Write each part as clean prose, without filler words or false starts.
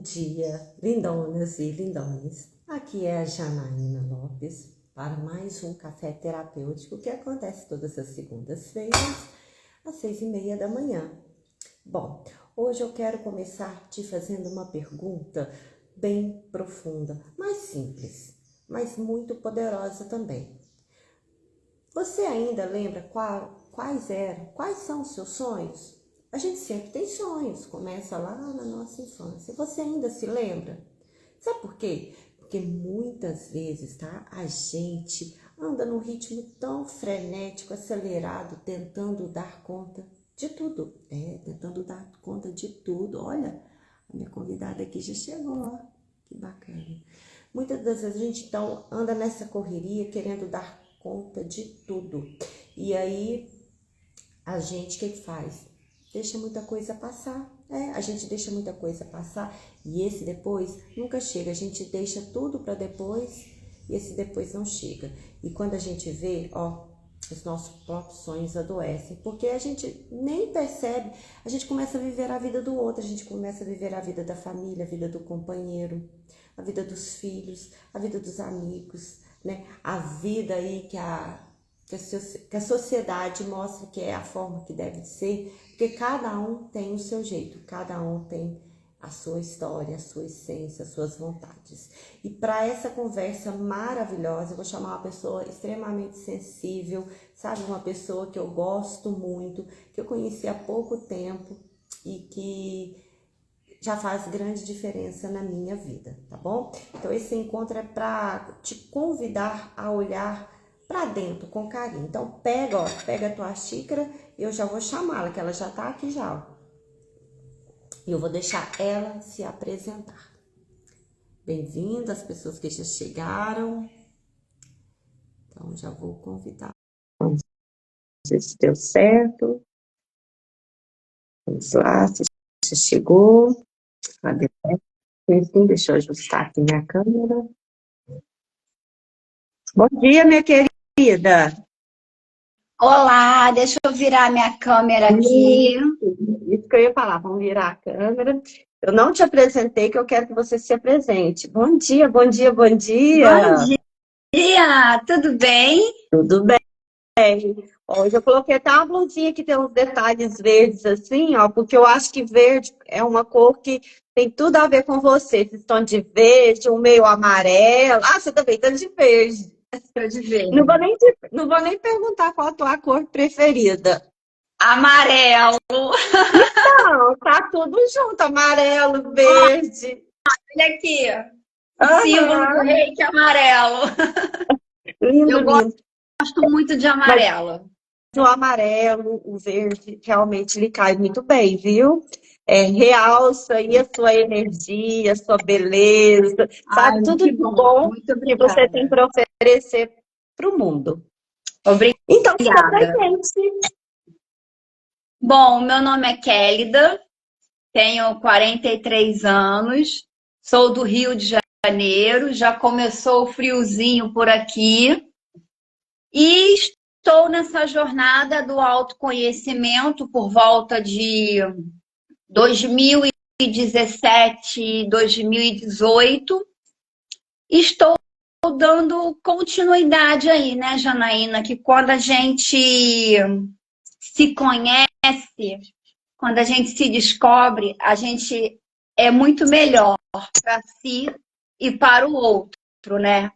Dia, lindonas e lindones. Aqui é a Janaína Lopes para mais um café terapêutico que acontece todas as segundas-feiras às 6:30 da manhã. Bom, hoje eu quero começar te fazendo uma pergunta bem profunda, mais simples, mas muito poderosa também. Você ainda lembra quais são os seus sonhos? A gente sempre tem sonhos, começa lá na nossa infância. Você ainda se lembra? Sabe por quê? Porque muitas vezes, tá? A gente anda num ritmo tão frenético, acelerado, tentando dar conta de tudo. Tentando dar conta de tudo. Olha, a minha convidada aqui já chegou, ó. Que bacana. Muitas das vezes a gente então anda nessa correria querendo dar conta de tudo. E aí a gente o que faz? Deixa muita coisa passar. A gente deixa muita coisa passar e esse depois nunca chega. A gente deixa tudo para depois e esse depois não chega. E quando a gente vê, ó, os nossos próprios sonhos adoecem, porque a gente nem percebe, a gente começa a viver a vida do outro, a gente começa a viver a vida da família, a vida do companheiro, a vida dos filhos, a vida dos amigos, né? A vida aí que a sociedade mostra que é a forma que deve ser, porque cada um tem o seu jeito, cada um tem a sua história, a sua essência, as suas vontades. E para essa conversa maravilhosa, eu vou chamar uma pessoa extremamente sensível, sabe? Uma pessoa que eu gosto muito, que eu conheci há pouco tempo e que já faz grande diferença na minha vida, tá bom? Então esse encontro é para te convidar a olhar para dentro com carinho. Então pega a tua xícara e eu já vou chamá-la, que ela já tá aqui já, ó. E eu vou deixar ela se apresentar. Bem-vinda as pessoas que já chegaram. Então já vou convidar. Não sei se deu certo. Vamos lá, se já chegou. Cadê? Sim, deixa eu ajustar aqui minha câmera. Bom dia, minha querida. Olá, deixa eu virar minha câmera aqui. Isso que eu ia falar, vamos virar a câmera. Eu não te apresentei, que eu quero que você se apresente. Bom dia, bom dia, bom Bom dia. dia, tudo bem? Tudo bem? Hoje eu coloquei até uma blusinha que tem uns detalhes verdes assim, ó, porque eu acho que verde é uma cor que tem tudo a ver com você. Esse tom de verde, um meio amarelo. Ah, você também tá de verde. Tô de ver. Não vou nem perguntar qual a tua cor preferida. Amarelo. Não, tá tudo junto, amarelo, verde. Olha aqui, o símbolo do Aham, reiki amarelo. lindo, Eu lindo. gosto muito de Mas amarelo. o amarelo, o verde, realmente lhe cai muito bem, viu? Realça aí a sua energia, a sua beleza, Ai, sabe? Tudo que de bom. bom Muito que você tem obrigada. para oferecer para o mundo. Então, se Obrigada. apresente. Bom, meu nome é Kélida, tenho 43 anos, sou do Rio de Janeiro, já começou o friozinho por aqui. E estou nessa jornada do autoconhecimento por volta de 2017, 2018. Estou dando continuidade aí, né, Janaína? Que quando a gente se conhece, quando a gente se descobre, a gente é muito melhor para si e para o outro, né?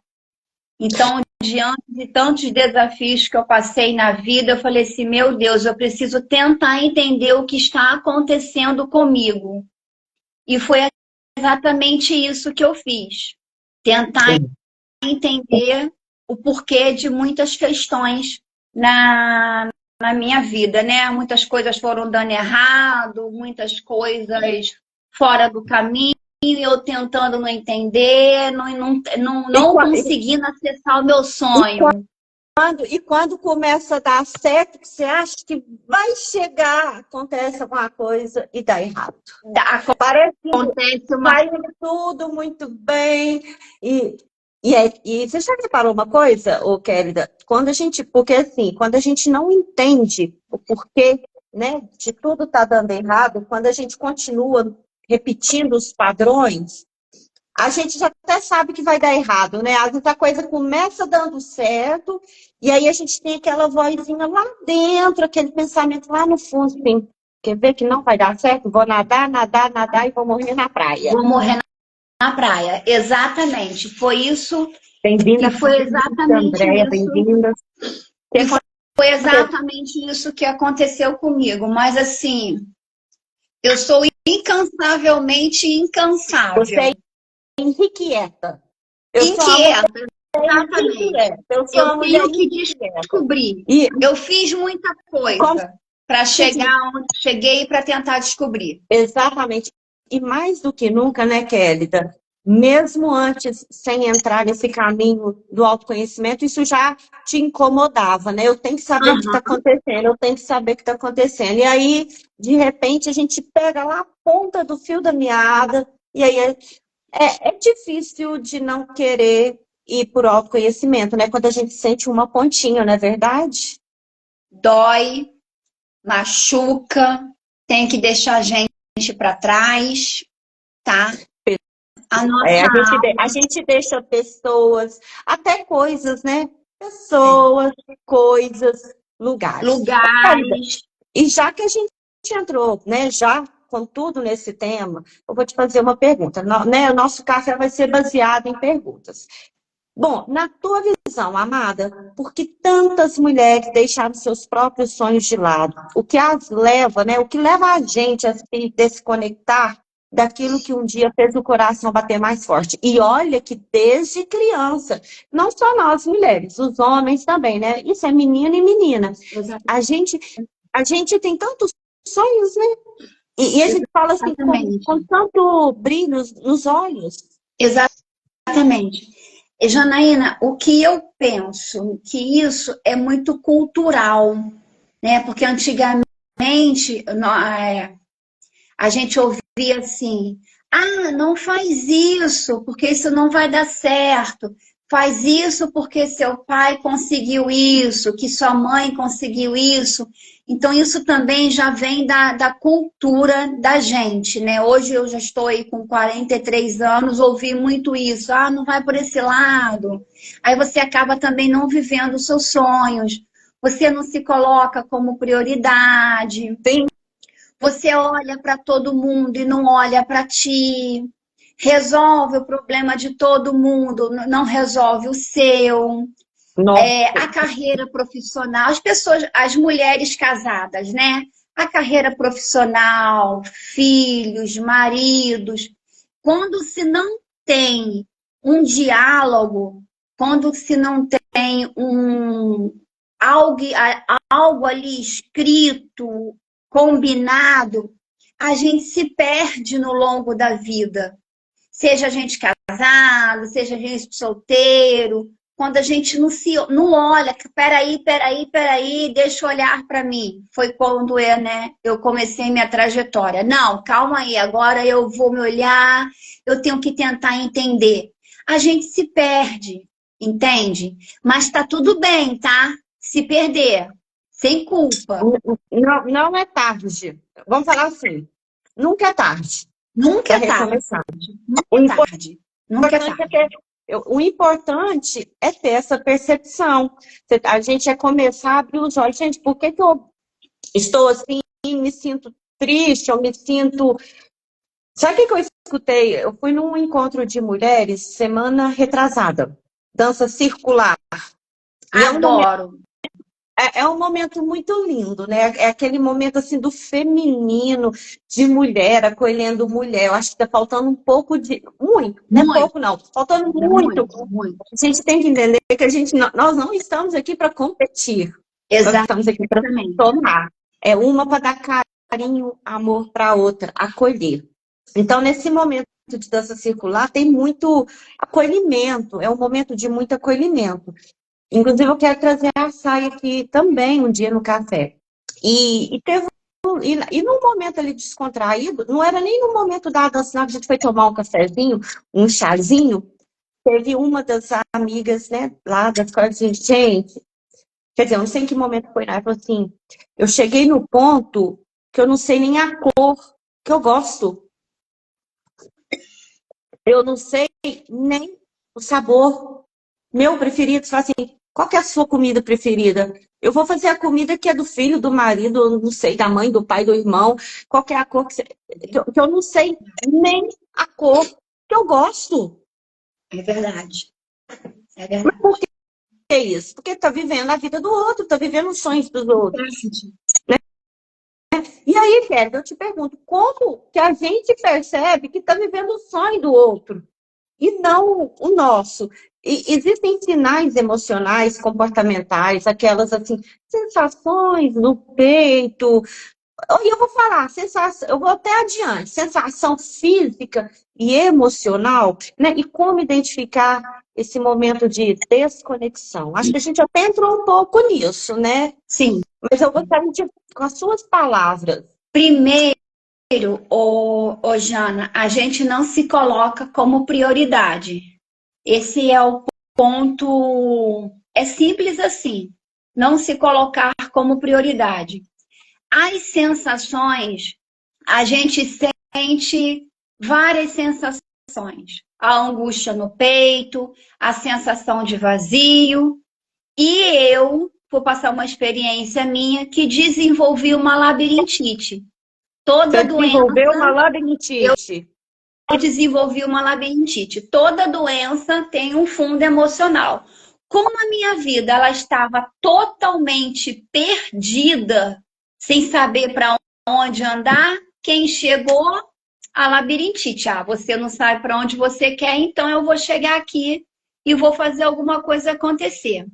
Então, diante de tantos desafios que eu passei na vida, eu falei assim, meu Deus, eu preciso tentar entender o que está acontecendo comigo. E foi exatamente isso que eu fiz. Tentar Sim. entender o porquê de muitas questões na minha vida, né? Muitas coisas foram dando errado, muitas coisas fora do caminho, e eu tentando não entender, E, não qua- conseguindo acessar o meu e sonho. quando começa a dar certo, que você acha que vai chegar, acontece alguma coisa e dá errado. Parece que Acontece uma. vai indo tudo muito bem. E você já reparou uma coisa, ô Kélida? Porque assim, quando a gente não entende o porquê, né, de tudo tá dando errado, quando a gente continua repetindo os padrões, a gente já até sabe que vai dar errado, né? Às vezes a coisa começa dando certo, e aí a gente tem aquela vozinha lá dentro, aquele pensamento lá no fundo, assim, quer ver que não vai dar certo? Vou nadar, nadar, nadar e vou morrer na praia. Vou morrer na praia. Exatamente. Foi isso. Bem-vinda, E foi exatamente Andréia, isso. bem-vinda. E foi exatamente isso que aconteceu comigo. Mas assim, eu sou incansavelmente incansável. Você é inquieta. Inquieta, exatamente. Eu sou uma mulher tenho que inquieta. descobrir. E Eu fiz muita coisa para chegar onde cheguei e para tentar descobrir. exatamente. E mais do que nunca, né, Kélida? Mesmo antes, sem entrar nesse caminho do autoconhecimento, isso já te incomodava, né? Eu tenho que saber o que está acontecendo, eu tenho que saber o que está acontecendo. E aí, de repente, a gente pega lá a ponta do fio da meada, e aí é difícil de não querer ir por autoconhecimento, né? Quando a gente sente uma pontinha, não é verdade? Dói, machuca, tem que deixar a gente para trás, tá? A nossa a gente deixa pessoas, até coisas, né? Pessoas, coisas, lugares. lugares. E já que a gente entrou, né, já com tudo nesse tema, eu vou te fazer uma pergunta, né? O nosso café vai ser baseado em perguntas. Bom, na tua visão, amada, por que tantas mulheres deixaram seus próprios sonhos de lado? O que as leva, né? O que leva a gente a se desconectar daquilo que um dia fez o coração bater mais forte? E olha que desde criança, não só nós mulheres, os homens também, né? Isso é menino e menina. A gente tem tantos sonhos, né? E a gente fala assim com tanto brilho nos olhos. Exatamente. Janaína, o que eu penso que isso é muito cultural, né? Porque antigamente a gente ouvia assim: ah, não faz isso, porque isso não vai dar certo. Faz isso porque seu pai conseguiu isso, que sua mãe conseguiu isso. Então, isso também já vem da cultura da gente, né? Hoje eu já estou aí com 43 anos, ouvi muito isso. Ah, não vai por esse lado. Aí você acaba também não vivendo os seus sonhos. Você não se coloca como prioridade. Sim. Você olha para todo mundo e não olha para ti. Resolve o problema de todo mundo, não resolve o seu. A carreira profissional, as mulheres casadas, né? A carreira profissional, filhos, maridos. Quando se não tem um diálogo, quando se não tem algo ali escrito, combinado, a gente se perde no longo da vida. Seja a gente casado, seja a gente solteiro, quando a gente não olha, peraí, deixa eu olhar para mim. Foi quando eu comecei minha trajetória. Não, calma aí, agora eu vou me olhar, eu tenho que tentar entender. A gente se perde, entende? Mas tá tudo bem, tá? Se perder, sem culpa. Não é tarde. Vamos falar assim, nunca é tarde. Nunca é tarde. Nunca é tarde. Nunca é tarde. O importante é ter essa percepção. A gente é começar a abrir os olhos. Gente, por que eu estou assim, me sinto triste, eu me sinto... Sabe o que eu escutei? Eu fui num encontro de mulheres semana retrasada. Dança circular. Adoro. É um momento muito lindo, né? É aquele momento assim do feminino, de mulher acolhendo mulher. Eu acho que está faltando um pouco de... Muito, não é pouco não. Faltando muito. A gente tem que entender que nós não estamos aqui para competir. Exatamente. Nós estamos aqui para tomar. É uma para dar carinho, amor para a outra, acolher. Então, nesse momento de dança circular, tem muito acolhimento. É um momento de muito acolhimento. Inclusive, eu quero trazer a Saia aqui também um dia no café. E num momento ali descontraído, não era nem no momento da dança, não, que a gente foi tomar um cafezinho, um chazinho, teve uma das amigas, né, lá da escola, gente, quer dizer, eu não sei em que momento foi, ela falou assim, eu cheguei no ponto que eu não sei nem a cor que eu gosto. Eu não sei nem o sabor. Meu preferido, você fala assim, qual que é a sua comida preferida? Eu vou fazer a comida que é do filho, do marido, não sei, da mãe, do pai, do irmão. Qual que é a cor que eu não sei nem a cor que eu gosto. É verdade. É Mas por verdade. que isso? Porque tá vivendo a vida do outro, tá vivendo os sonhos dos outros. E aí, Kézia, eu te pergunto, como que a gente percebe que está vivendo o sonho do outro e não o nosso? E existem sinais emocionais, comportamentais, aquelas assim, sensações no peito. E eu vou falar, sensação, eu vou até adiante, sensação física e emocional, né? E como identificar esse momento de desconexão? Acho que a gente até entrou um pouco nisso, né? Sim. Mas eu gostaria de, com as suas palavras. Primeiro, Jana, a gente não se coloca como prioridade. Esse é o ponto. É simples assim. Não se colocar como prioridade. As sensações, a gente sente várias sensações. A angústia no peito, a sensação de vazio. E eu vou passar uma experiência minha que desenvolvi uma labirintite. Toda Você desenvolveu uma doença, labirintite. eu desenvolvi uma labirintite. Toda doença tem um fundo emocional. Como a minha vida ela estava totalmente perdida, sem saber para onde andar, quem chegou? A labirintite. Ah, você não sabe para onde você quer, então eu vou chegar aqui e vou fazer alguma coisa acontecer.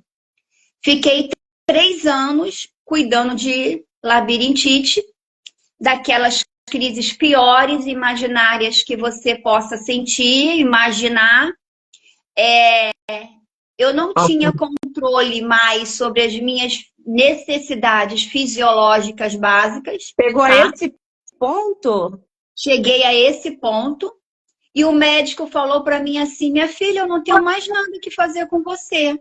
Fiquei 3 anos cuidando de labirintite, daquelas crises piores, imaginárias que você possa sentir, imaginar. Eu não tinha controle mais sobre as minhas necessidades fisiológicas básicas, Pegou a tá? esse ponto? Cheguei a esse ponto e o médico falou para mim assim: minha filha, eu não tenho mais nada que fazer com você.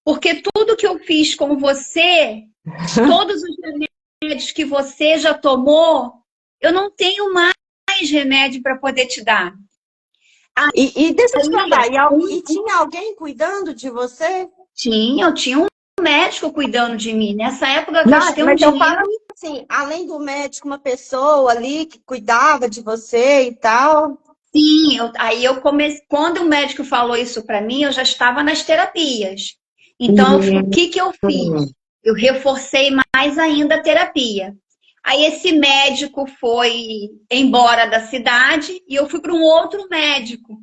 Porque tudo que eu fiz com você, todos os remédios que você já tomou, eu não tenho mais remédio para poder te dar. E deixa eu te Aí, contar, e tinha alguém cuidando de você? eu tinha um médico cuidando de mim. Nessa época, eu Não, gastei um mas eu falo dinheiro. assim, além do médico, uma pessoa ali que cuidava de você e tal. Sim, aí eu comecei. Quando o médico falou isso para mim, eu já estava nas terapias. Então, o que que eu fiz? Eu reforcei mais ainda a terapia. Aí esse médico foi embora da cidade e eu fui para um outro médico.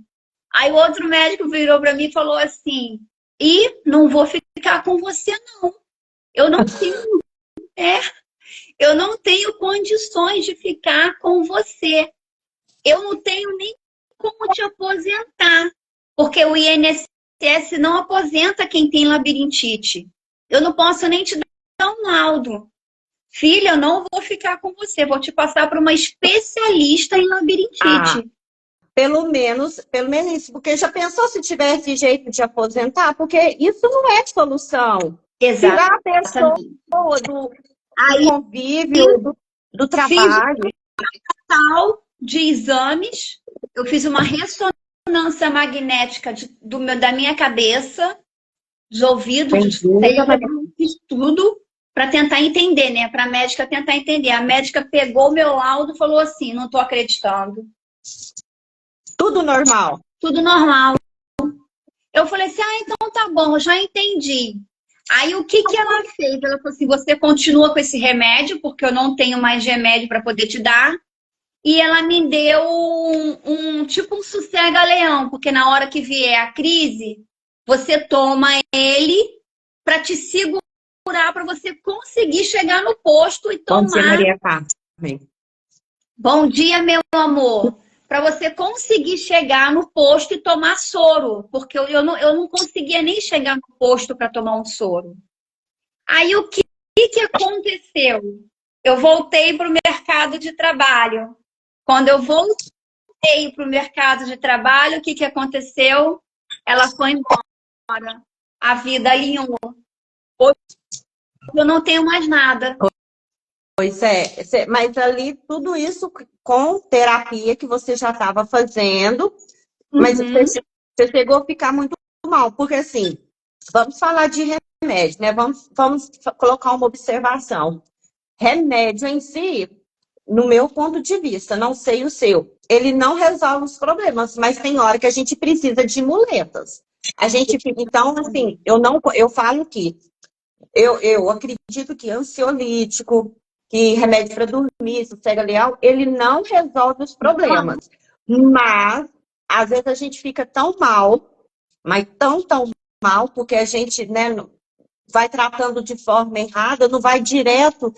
Aí o outro médico virou para mim e falou assim: "E não vou ficar com você não. Eu não tenho, é, eu não tenho condições de ficar com você. Eu não tenho nem como te aposentar, porque o INSS não aposenta quem tem labirintite. Eu não posso nem te dar um laudo. Filha, eu não vou ficar com você, vou te passar para uma especialista em Ah, labirintite." pelo menos isso, porque já pensou se tivesse jeito de aposentar? Porque isso não é solução. Tirar a pessoa Exatamente. do Aí convívio, do fiz trabalho. tal de exames, eu fiz uma ressonância magnética da minha cabeça, dos ouvidos, do cérebro, fiz tudo para tentar entender, né? Para a médica tentar entender. A médica pegou o meu laudo e falou assim: não estou acreditando. Tudo normal. Tudo normal. Eu falei assim: ah, então tá bom, já entendi. Aí o que que ela fez? Ela falou assim: você continua com esse remédio, porque eu não tenho mais remédio para poder te dar. E ela me deu tipo um sossega-leão, porque na hora que vier a crise, você toma ele para te segurar, para você conseguir chegar no posto e Bom dia, tomar. Maria Carmen. Bom dia, meu amor. Para você conseguir chegar no posto e tomar soro, porque eu não conseguia nem chegar no posto para tomar um soro. Aí o que aconteceu? Eu voltei para o mercado de trabalho. Quando eu voltei para o mercado de trabalho, o que aconteceu? Ela foi embora. A vida alinhou. Hoje eu não tenho mais nada. Pois é, mas ali tudo isso com terapia que você já estava fazendo, Mas Uhum. você chegou a ficar muito mal, porque assim, vamos falar de remédio, né? Vamos colocar uma observação. Remédio em si, no meu ponto de vista, não sei o seu, ele não resolve os problemas, mas tem hora que a gente precisa de muletas. A gente fica, então, assim, eu falo que eu acredito que ansiolítico, que remédio para dormir, sossega leal, ele não resolve os problemas. Mas, às vezes, a gente fica tão mal, mas tão mal, porque a gente, né, vai tratando de forma errada, não vai direto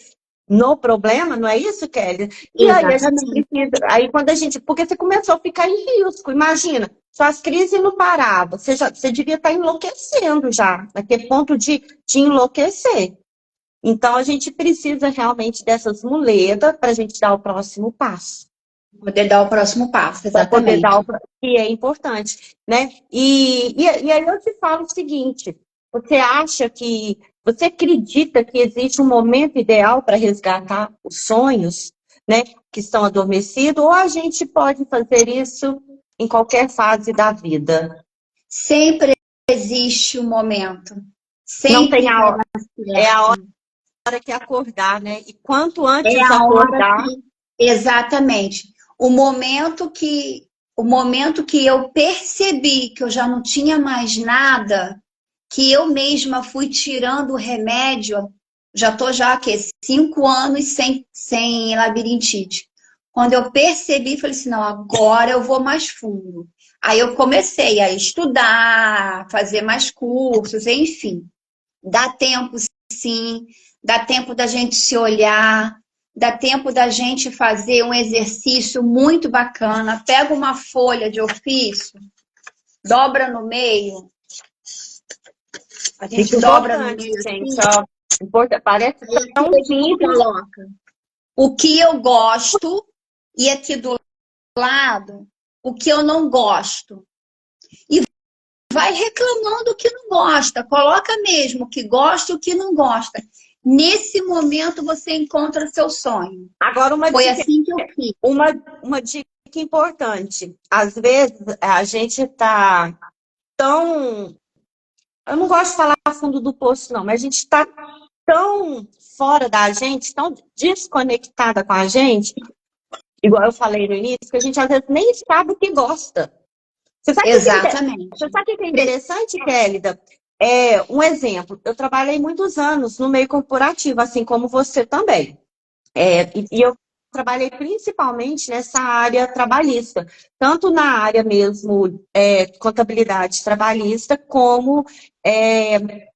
no problema, não é isso, Kelly? E aí a gente Exatamente. precisa, aí quando a gente, porque você começou a ficar em risco, imagina, suas crises não paravam, você devia estar enlouquecendo já, naquele ponto de enlouquecer. Então a gente precisa realmente dessas muletas para a gente dar o próximo passo. Poder dar o próximo passo, Para poder dar exatamente. o que é importante, né? E aí eu te falo o seguinte: você acredita que existe um momento ideal para resgatar os sonhos, né, que estão adormecidos, ou a gente pode fazer isso em qualquer fase da vida? Sempre existe um momento. Não tem Sempre a vai hora, dar é a certo. hora que acordar, né? E quanto É antes a hora acordar, que, exatamente, o momento que eu percebi que eu já não tinha mais nada, que eu mesma fui tirando o remédio, já estou já aqui 5 anos sem labirintite. Quando eu percebi, falei assim, não, agora eu vou mais fundo. Aí eu comecei a estudar, fazer mais cursos, enfim. Dá tempo, sim, dá tempo da gente se olhar, dá tempo da gente fazer um exercício muito bacana. Pega uma folha de ofício, dobra no meio, a gente fica dobra no importante, meio gente. assim, Ó, parece aí aqui tão a gente simples. coloca o que eu gosto e aqui do lado o que eu não gosto. E vai reclamando o que não gosta, coloca mesmo o que gosta e o que não gosta. Nesse momento você encontra seu sonho. Agora, Foi assim que eu fiz. uma dica importante. Às vezes, a gente está tão. Eu não gosto de falar fundo do poço, não, mas a gente está tão fora da gente, tão desconectada com a gente, igual eu falei no início, que a gente às vezes nem sabe o que gosta. Você sabe o que Exatamente. você sabe o que é interessante, Kélida? Um exemplo, eu trabalhei muitos anos no meio corporativo, assim como você também. E eu trabalhei principalmente nessa área trabalhista, tanto na área mesmo contabilidade trabalhista, como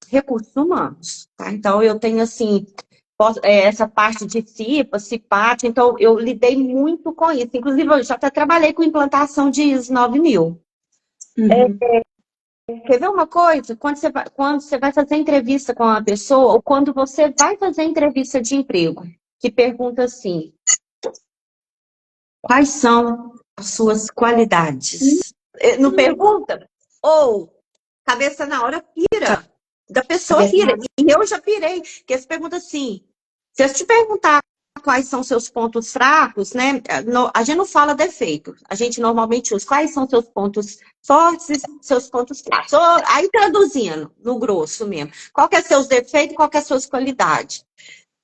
recursos humanos. Tá? Então, eu tenho, assim, essa parte de CIPA, CIPAT, então eu lidei muito com isso. Inclusive, eu já até trabalhei com implantação de ISO 9000. Uhum. Quer ver uma coisa? Quando você vai fazer entrevista com uma pessoa, ou quando você vai fazer entrevista de emprego, que pergunta assim: quais são as suas qualidades? Não pergunta? Ou cabeça na hora pira. Da pessoa pira. E eu já pirei. Porque eles perguntam assim: se eu te perguntar quais são seus pontos fracos, né? A gente não fala defeito. A gente normalmente usa quais são seus pontos fortes e seus pontos fracos. Aí traduzindo, no grosso mesmo. Qual que é seus defeitos e qual que é suas qualidades?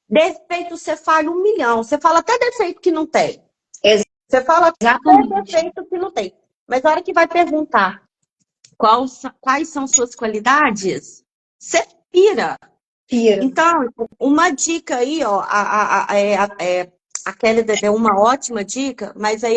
Defeito você fala 1 milhão. Você fala até defeito que não tem. Você fala até defeito que não tem. Mas na hora que vai perguntar quais são suas qualidades, você pira. Pira. Então, uma dica aí, ó, a Kelly deu uma ótima dica, mas aí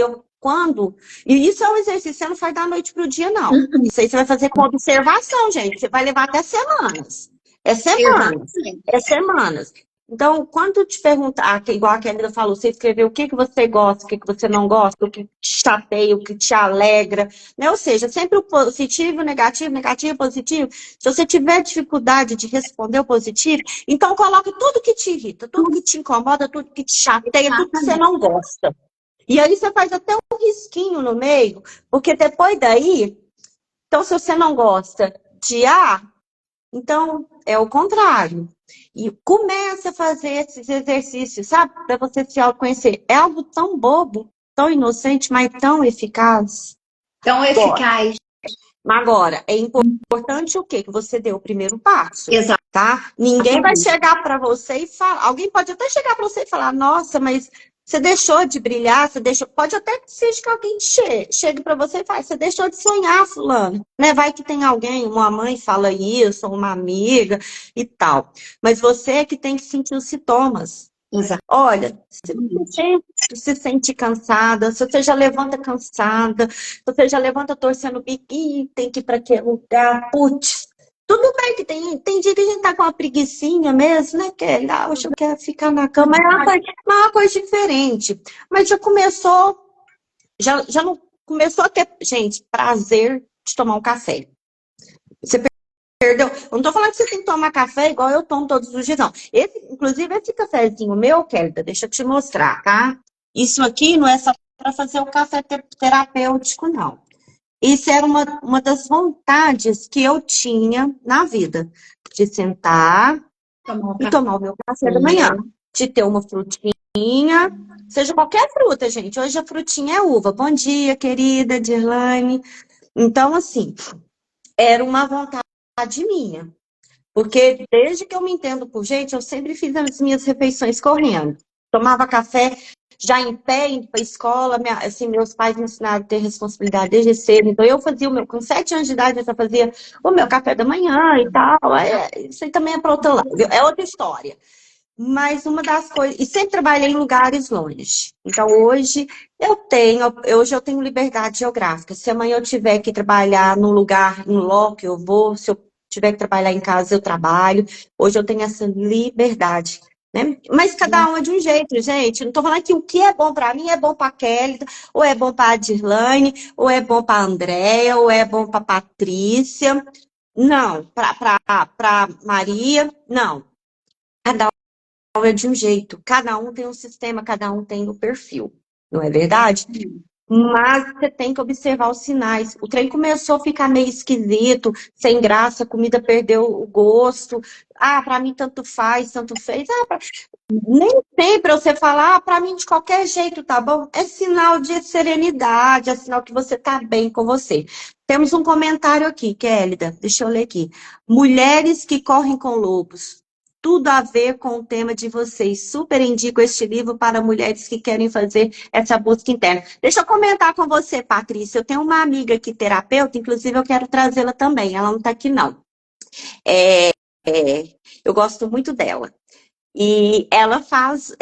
e isso é um exercício, você não faz da noite pro dia, não. Isso aí você vai fazer com observação, gente. Você vai levar até semanas. Exatamente. É semanas. Então, quando te perguntar, igual a Kelly falou, você escreveu o que você gosta, o que você não gosta, o que te chateia, o que te alegra, né? Ou seja, sempre o positivo, negativo, negativo, positivo. Se você tiver dificuldade de responder o positivo, então coloque tudo que te irrita, tudo que te incomoda, tudo que te chateia, tudo que você não gosta. E aí você faz até um risquinho no meio, porque depois daí, então se você não gosta de A, então é o contrário. E comece a fazer esses exercícios, sabe? Para você se autoconhecer. É algo tão bobo, tão inocente, mas tão eficaz. Tão eficaz. Agora, é importante o quê? Que você dê o primeiro passo, Exato. tá? Ninguém vai chegar para você e falar... Alguém pode até chegar para você e falar, nossa, mas você deixou de brilhar, você deixou... Pode até que seja que alguém chegue para você e fale, você deixou de sonhar, fulano, né? Vai que tem alguém, uma mãe fala isso, ou uma amiga e tal. Mas você é que tem que sentir os sintomas. Exato. Olha, se você se sente cansada, se você já levanta cansada, se você já levanta torcendo o bico, ih, tem que ir para aquele lugar, putz, tudo bem que tem dia que a gente tá com uma preguicinha mesmo, né, Kelly? Ah, hoje eu quero ficar na cama, é uma coisa diferente. Mas já não começou a ter, gente, prazer de tomar um café. Você perdeu. Eu não tô falando que você tem que tomar café igual eu tomo todos os dias, não. Inclusive, esse cafezinho meu, Kelly, deixa eu te mostrar, tá? Isso aqui não é só para fazer o café terapêutico, não. Isso era uma das vontades que eu tinha na vida. De sentar e tomar o meu café da manhã. De ter uma frutinha, seja qualquer fruta, gente. Hoje a frutinha é uva. Bom dia, querida Dirlane. Então, assim, era uma vontade minha. Porque desde que eu me entendo por gente, eu sempre fiz as minhas refeições correndo. Tomava café já em pé, indo para a escola. Assim, meus pais me ensinaram a ter responsabilidade desde cedo. Então, eu fazia com 7 anos de idade, eu já fazia o meu café da manhã e tal. Isso aí também é para outro lado, é outra história. Mas uma das coisas... E sempre trabalhei em lugares longe. Então, hoje eu tenho liberdade geográfica. Se amanhã eu tiver que trabalhar num lugar, em loco, eu vou. Se eu tiver que trabalhar em casa, eu trabalho. Hoje eu tenho essa liberdade, né? Mas cada um é de um jeito, gente. Não tô falando que o que é bom para mim é bom para Kelly, ou é bom para a Dirlane, ou é bom para a Andréia, ou é bom para Patrícia. Não, para Maria, não. Cada um é de um jeito. Cada um tem um sistema, cada um tem o perfil. Não é verdade? Mas você tem que observar os sinais. O trem começou a ficar meio esquisito, sem graça, a comida perdeu o gosto. Ah, para mim tanto faz, tanto fez. Nem sempre você falar, para mim de qualquer jeito, tá bom? É sinal de serenidade, é sinal que você tá bem com você. Temos um comentário aqui, Kélida, deixa eu ler aqui. Mulheres que correm com lobos. Tudo a ver com o tema de vocês. Super indico este livro para mulheres que querem fazer essa busca interna. Deixa eu comentar com você, Patrícia. Eu tenho uma amiga aqui, terapeuta, inclusive eu quero trazê-la também. Ela não está aqui, não. Eu gosto muito dela. E ela faz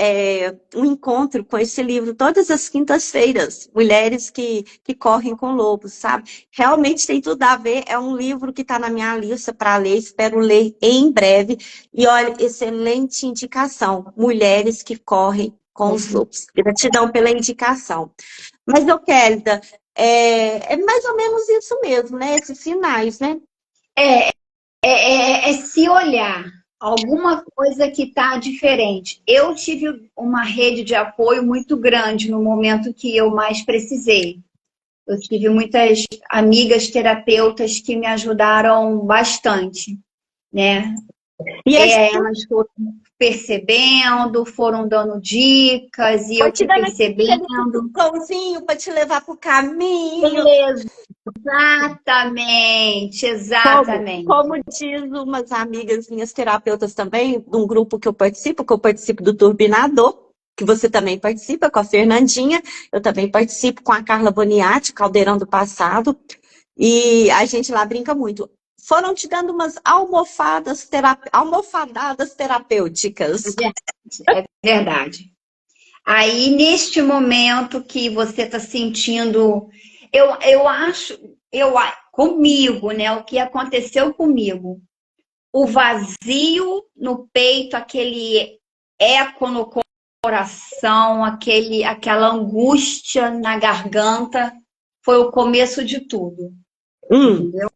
um encontro com esse livro todas as quintas-feiras. Mulheres que correm com lobos, sabe? Realmente tem tudo a ver. É um livro que está na minha lista para ler. Espero ler em breve. E olha, excelente indicação. Mulheres que correm com os lobos. Gratidão pela indicação. Mas, Kélida, é mais ou menos isso mesmo, né? Esses sinais, né? É se olhar alguma coisa que está diferente. Eu tive uma rede de apoio muito grande no momento que eu mais precisei. Eu tive muitas amigas terapeutas que me ajudaram bastante, né? E elas foram percebendo, foram dando dicas e eu fui percebendo. Um pãozinho para te levar para o caminho. Exatamente. Como diz umas amigas minhas terapeutas também, de um grupo que eu participo do Turbinador, que você também participa, com a Fernandinha, eu também participo com a Carla Boniatti, Caldeirão do Passado, e a gente lá brinca muito. Foram te dando umas almofadadas terapêuticas. É verdade. Aí, neste momento que você está sentindo, eu acho, comigo, né? O que aconteceu comigo? O vazio no peito, aquele eco no coração, aquela angústia na garganta, foi o começo de tudo. Entendeu?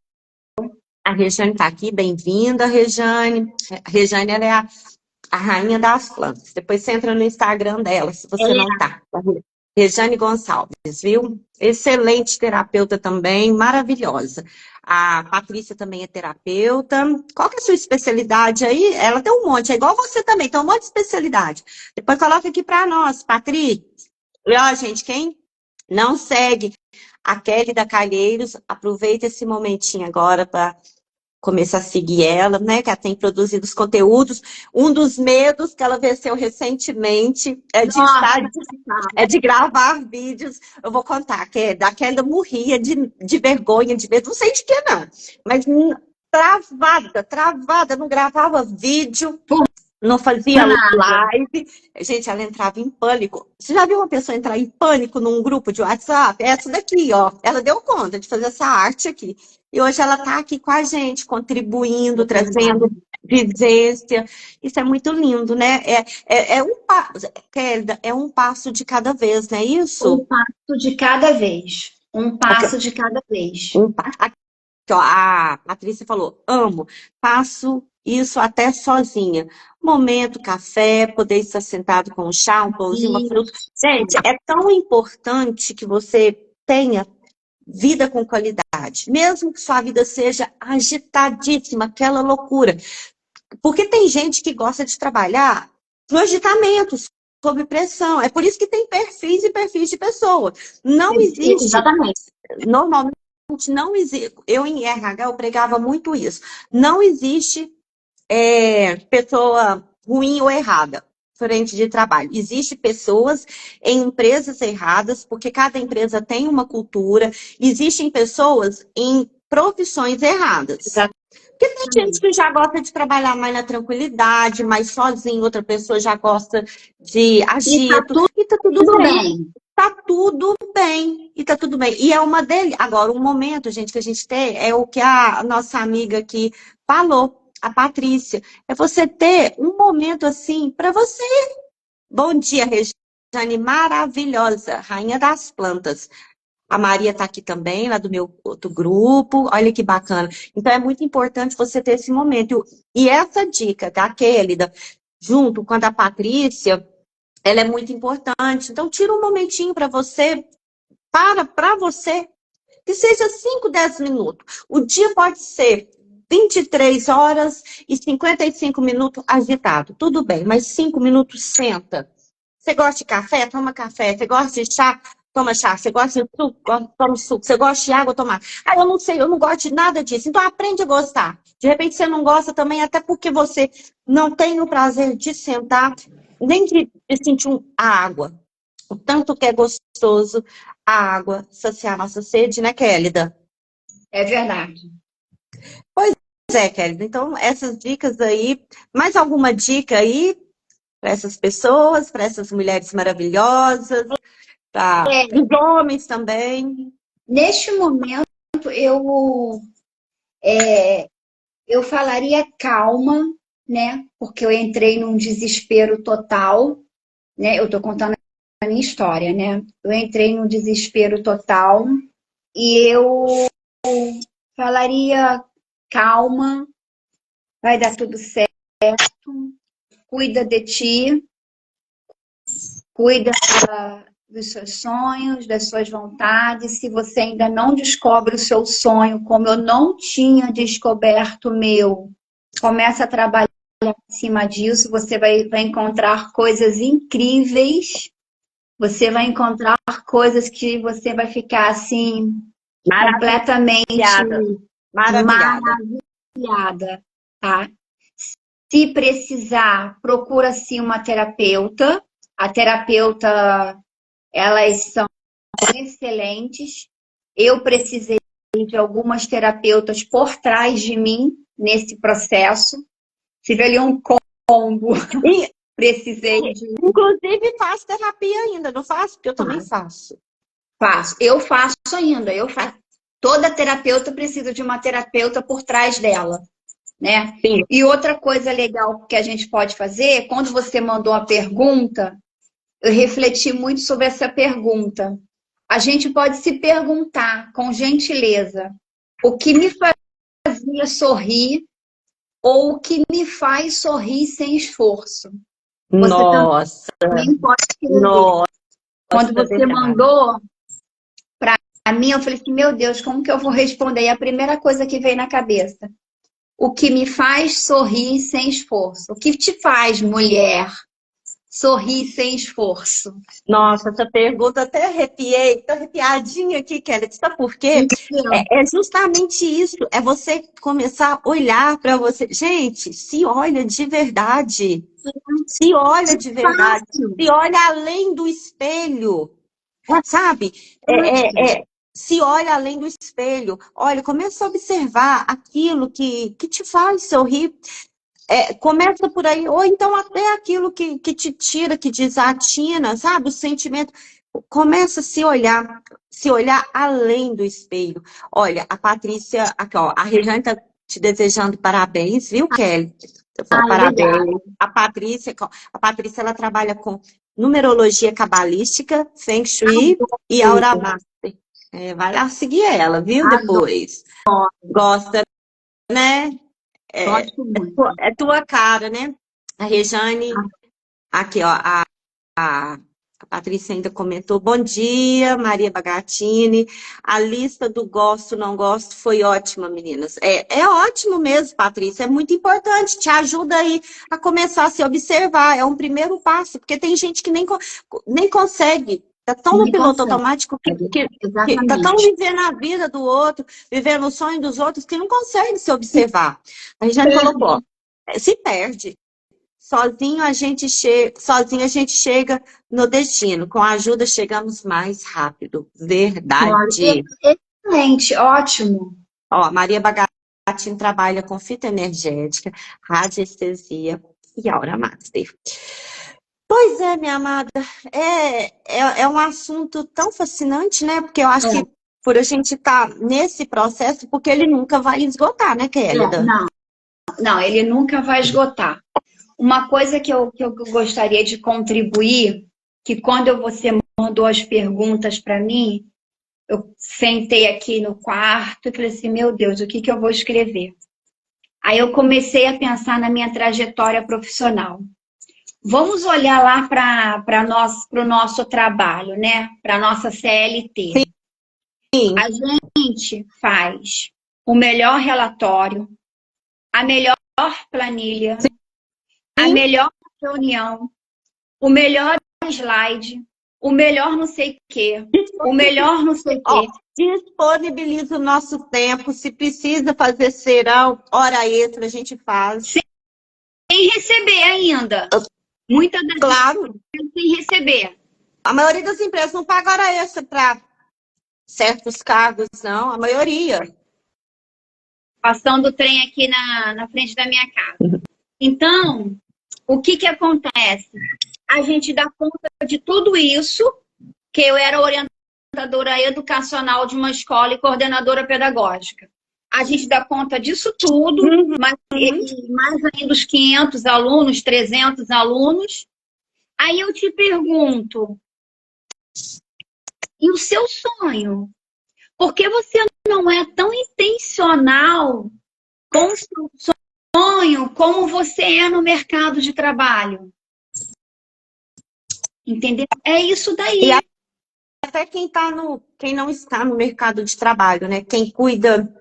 A Rejane está aqui, bem-vinda, Rejane. A Rejane, ela é a rainha das plantas. Depois você entra no Instagram dela, se você não tá. Rejane Gonçalves, viu? Excelente terapeuta também, maravilhosa. A Patrícia também é terapeuta. Qual que é a sua especialidade aí? Ela tem um monte, é igual você também, tem um monte de especialidade. Depois coloca aqui para nós, Patrícia. E ó, gente, quem não segue A Kelly da Calheiros, aproveita esse momentinho agora para começar a seguir ela, né? Que ela tem produzido os conteúdos. Um dos medos que ela venceu recentemente Nossa, é de gravar vídeos. Eu vou contar, que é daquela eu morria de vergonha, de medo, não sei de que não. Mas travada, não gravava vídeo. Não fazia live. Gente, ela entrava em pânico. Você já viu uma pessoa entrar em pânico num grupo de WhatsApp? É essa daqui, ó. Ela deu conta de fazer essa arte aqui. E hoje ela está aqui com a gente, contribuindo, trazendo vivência. Isso é muito lindo, né? Kélida, é um passo de cada vez, não é isso? um passo de cada vez. Um passo de cada vez. Aqui, ó, a Patrícia falou, amo, faço isso até sozinha. Momento, café, poder estar sentado com um chá, um pãozinho, uma fruta. Gente, é tão importante que você tenha vida com qualidade. Mesmo que sua vida seja agitadíssima, aquela loucura. Porque tem gente que gosta de trabalhar no agitamento, sob pressão. É por isso que tem perfis e perfis de pessoas. Não existe. Exatamente. Normalmente não existe. Eu em RH eu pregava muito isso. Não existe pessoa ruim ou errada frente de trabalho. Existem pessoas em empresas erradas, porque cada empresa tem uma cultura. Existem pessoas em profissões erradas. Porque tem gente que já gosta de trabalhar mais na tranquilidade, mais sozinho, outra pessoa já gosta de agito. E tá tudo bem. Tá tudo bem. E tá tudo bem. E é uma dele. Agora, um momento, gente, que a gente tem é o que a nossa amiga aqui falou, a Patrícia. É você ter um momento assim para você. Bom dia, Regiane, maravilhosa, rainha das plantas. A Maria está aqui também, lá do meu outro grupo. Olha que bacana. Então, é muito importante você ter esse momento. E essa dica da Kélida, junto com a da Patrícia, ela é muito importante. Então, tira um momentinho para você, para você, que seja 5, 10 minutos. O dia pode ser 23 horas e 55 minutos agitado. Tudo bem, mas 5 minutos senta. Você gosta de café? Toma café. Você gosta de chá? Toma chá. Você gosta de suco? Toma suco. Você gosta de água? Toma. Ah, eu não sei, eu não gosto de nada disso. Então aprende a gostar. De repente você não gosta também, até porque você não tem o prazer de sentar, nem de sentir a água. O tanto que é gostoso a água saciar a nossa sede, né, Kélida? É verdade. Pois é, Kélida. Então, essas dicas aí, mais alguma dica aí para essas pessoas, para essas mulheres maravilhosas, para os homens também? Neste momento, eu falaria calma, né? Porque eu entrei num desespero total, né? Eu tô contando a minha história, né? Eu entrei num desespero total e eu falaria calma, vai dar tudo certo, cuida de ti, cuida dos seus sonhos, das suas vontades. Se você ainda não descobre o seu sonho, como eu não tinha descoberto o meu, começa a trabalhar em cima disso, você vai encontrar coisas incríveis, você vai encontrar coisas que você vai ficar assim, completamente maravilhada, tá? Se precisar, procura-se uma terapeuta. A terapeuta, elas são excelentes. Eu precisei de algumas terapeutas por trás de mim nesse processo. Tive ali um combo. Precisei de... Inclusive, faço terapia ainda, não faço? Porque eu também faço. Faço. Eu faço ainda. Eu faço. Toda terapeuta precisa de uma terapeuta por trás dela, né? Sim. E outra coisa legal que a gente pode fazer, quando você mandou a pergunta, eu refleti muito sobre essa pergunta. A gente pode se perguntar, com gentileza, o que me fazia sorrir ou o que me faz sorrir sem esforço. Nossa! Você também pode escrever. Nossa! Quando você mandou para mim, eu falei assim, meu Deus, como que eu vou responder? E a primeira coisa que veio na cabeça, o que me faz sorrir sem esforço. O que te faz, mulher, Sorrir sem esforço. Nossa, essa pergunta até arrepiei, tô arrepiadinha aqui, Kelly. Sabe por quê? É justamente isso, é você começar a olhar para você. Gente, se olha de verdade. Se olha de verdade. Fácil. Se olha além do espelho. Sabe? Se olha além do espelho. Olha, começa a observar aquilo que te faz sorrir. Começa por aí, ou então até aquilo que te tira, que desatina, sabe? O sentimento. Começa a se olhar além do espelho. Olha, a Patrícia, aqui, ó, a Rejane está te desejando parabéns, viu, Kelly? Parabéns. Obrigada. A Patrícia, ela trabalha com numerologia cabalística, Feng Shui e Aura Master. Vai lá seguir ela, viu? Depois. Gosta, né? Gosto muito. É tua cara, né? A Rejane, aqui, ó, a Patrícia ainda comentou, bom dia, Maria Bagatini, a lista do gosto, não gosto foi ótima, meninas. É ótimo mesmo, Patrícia, é muito importante, te ajuda aí a começar a se observar, é um primeiro passo, porque tem gente que nem consegue, tá tão no piloto automático que tá tão vivendo a vida do outro, vivendo o sonho dos outros, que não consegue se observar. A Rejane colocou, se perde. Sozinho a gente chega no destino. Com a ajuda chegamos mais rápido. Verdade. Excelente, ótimo. Ó, Maria Bagatini trabalha com fitoenergética, radiestesia e aura master. Pois é, minha amada, é um assunto tão fascinante, né? Porque eu acho que por a gente estar nesse processo, porque ele nunca vai esgotar, né, Kélida? Não, ele nunca vai esgotar. Uma coisa que eu gostaria de contribuir, que quando você mandou as perguntas para mim, eu sentei aqui no quarto e falei assim, meu Deus, o que eu vou escrever? Aí eu comecei a pensar na minha trajetória profissional. Vamos olhar lá para o nosso trabalho, né? Para a nossa CLT. Sim. A gente faz o melhor relatório, a melhor planilha, a melhor reunião, o melhor slide, o melhor não sei o quê, o melhor não sei o quê. Disponibiliza o nosso tempo, se precisa fazer serão, hora extra, a gente faz. Sem receber ainda. Muitas das Claro. vezes sem receber. A maioria das empresas não paga hora extra para certos cargos, não, a maioria. Passando o trem aqui na frente da minha casa. Então, o que acontece? A gente dá conta de tudo isso, que eu era orientadora educacional de uma escola e coordenadora pedagógica. A gente dá conta disso tudo, mais ainda os 500 alunos, 300 alunos. Aí eu te pergunto, e o seu sonho? Por que você não é tão intencional com o seu sonho como você é no mercado de trabalho? Entendeu? É isso daí. E até quem não está no mercado de trabalho, né? Quem cuida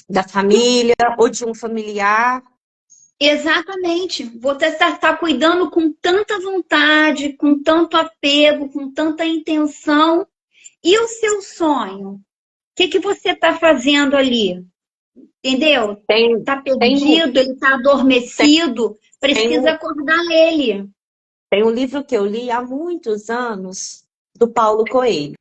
da família ou de um familiar. Exatamente. Você está cuidando com tanta vontade, com tanto apego, com tanta intenção. E o seu sonho? O que você está fazendo ali? Entendeu? Está perdido, ele está adormecido, precisa acordar ele. Tem um livro que eu li há muitos anos, do Paulo Coelho.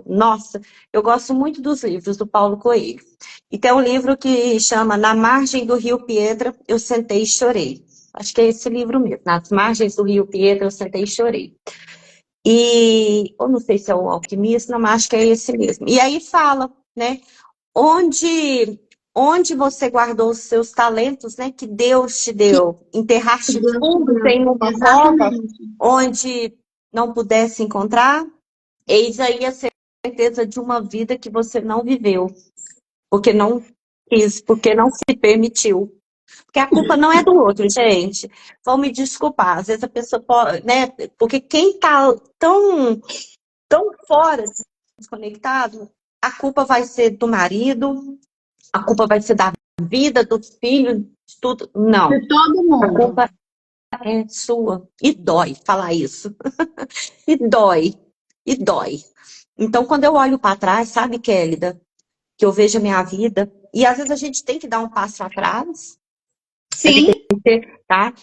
Nossa, eu gosto muito dos livros do Paulo Coelho. E tem um livro que chama Na Margem do Rio Piedra, Eu Sentei e Chorei. Acho que é esse livro mesmo. Nas Margens do Rio Piedra, Eu Sentei e Chorei. E eu não sei se é o Alquimista, mas acho que é esse mesmo. E aí fala, né? Onde você guardou os seus talentos, né? Que Deus te deu. Enterraste tudo em uma cova onde não pudesse encontrar. Eis aí a certeza de uma vida que você não viveu. Porque não quis, porque não se permitiu. Porque a culpa não é do outro, gente. Vão me desculpar. Às vezes a pessoa pode, né? Porque quem tá tão fora, desconectado, a culpa vai ser do marido, a culpa vai ser da vida, do filho, de tudo. Não. De todo mundo. é sua. E dói falar isso. E dói. E dói. Então, quando eu olho para trás, sabe, Kélida, que eu vejo a minha vida, e às vezes a gente tem que dar um passo atrás, Sim, tá?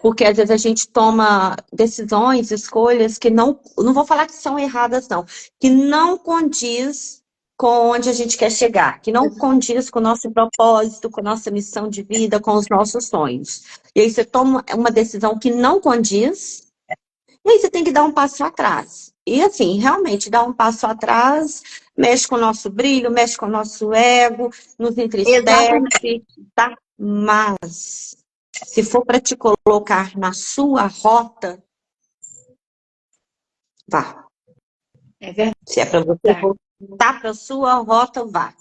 Porque às vezes a gente toma decisões, escolhas que não vou falar que são erradas, não, que não condiz com onde a gente quer chegar, que não condiz com o nosso propósito, com a nossa missão de vida, com os nossos sonhos. E aí você toma uma decisão que não condiz, e aí você tem que dar um passo atrás. E assim, realmente, dar um passo atrás mexe com o nosso brilho, mexe com o nosso ego, nos entristece, tá? Mas, se for para te colocar na sua rota, vá. é verdade. Se é para você voltar para a sua rota, vá.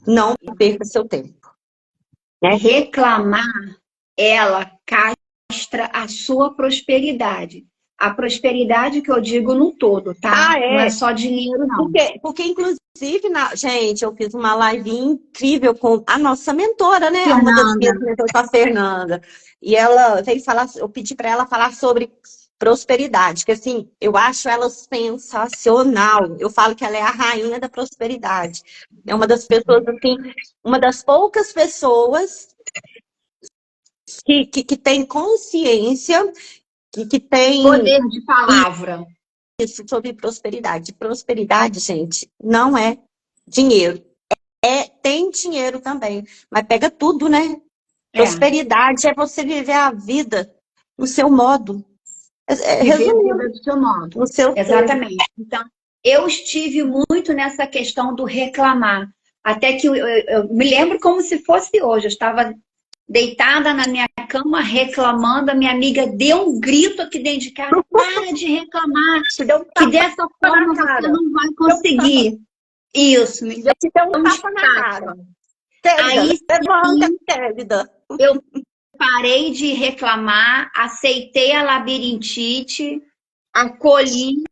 Não perca seu tempo. Né? Reclamar, ela castra a sua prosperidade. A prosperidade que eu digo no todo, tá? Não é só dinheiro, não. Porque inclusive, gente, eu fiz uma live incrível com a nossa mentora, né? Uma das minhas mentoras, a Fernanda. E ela veio falar, eu pedi para ela falar sobre prosperidade, que assim, eu acho ela sensacional. Eu falo que ela é a rainha da prosperidade. É uma das pessoas, assim, uma das poucas pessoas que tem consciência, que tem poder de palavra. Isso sobre prosperidade. Prosperidade, gente, não é dinheiro. Tem dinheiro também, mas pega tudo, né? Prosperidade é você viver a vida no seu modo. Resumindo, do seu modo. no seu Exatamente. Então, eu estive muito nessa questão do reclamar. Até que eu me lembro como se fosse hoje. Eu estava deitada na minha cama reclamando. A minha amiga deu um grito aqui dentro de casa. Para de reclamar. Que dessa forma você não vai conseguir. Isso, me deu um tapa na cara. Aí eu parei de reclamar, aceitei a labirintite, acolhi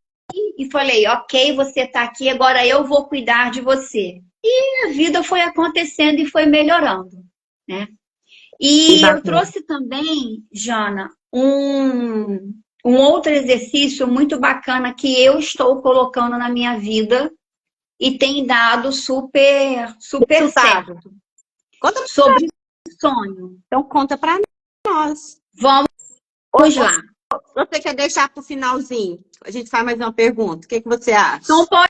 e falei, ok, você está aqui, agora eu vou cuidar de você. E a vida foi acontecendo e foi melhorando, né? E eu trouxe também, Jana, um outro exercício muito bacana que eu estou colocando na minha vida e tem dado super certo. Conta sobre sonho. Então conta para nós. Vamos lá. Você quer deixar para o finalzinho? A gente faz mais uma pergunta. O que você acha? Então pode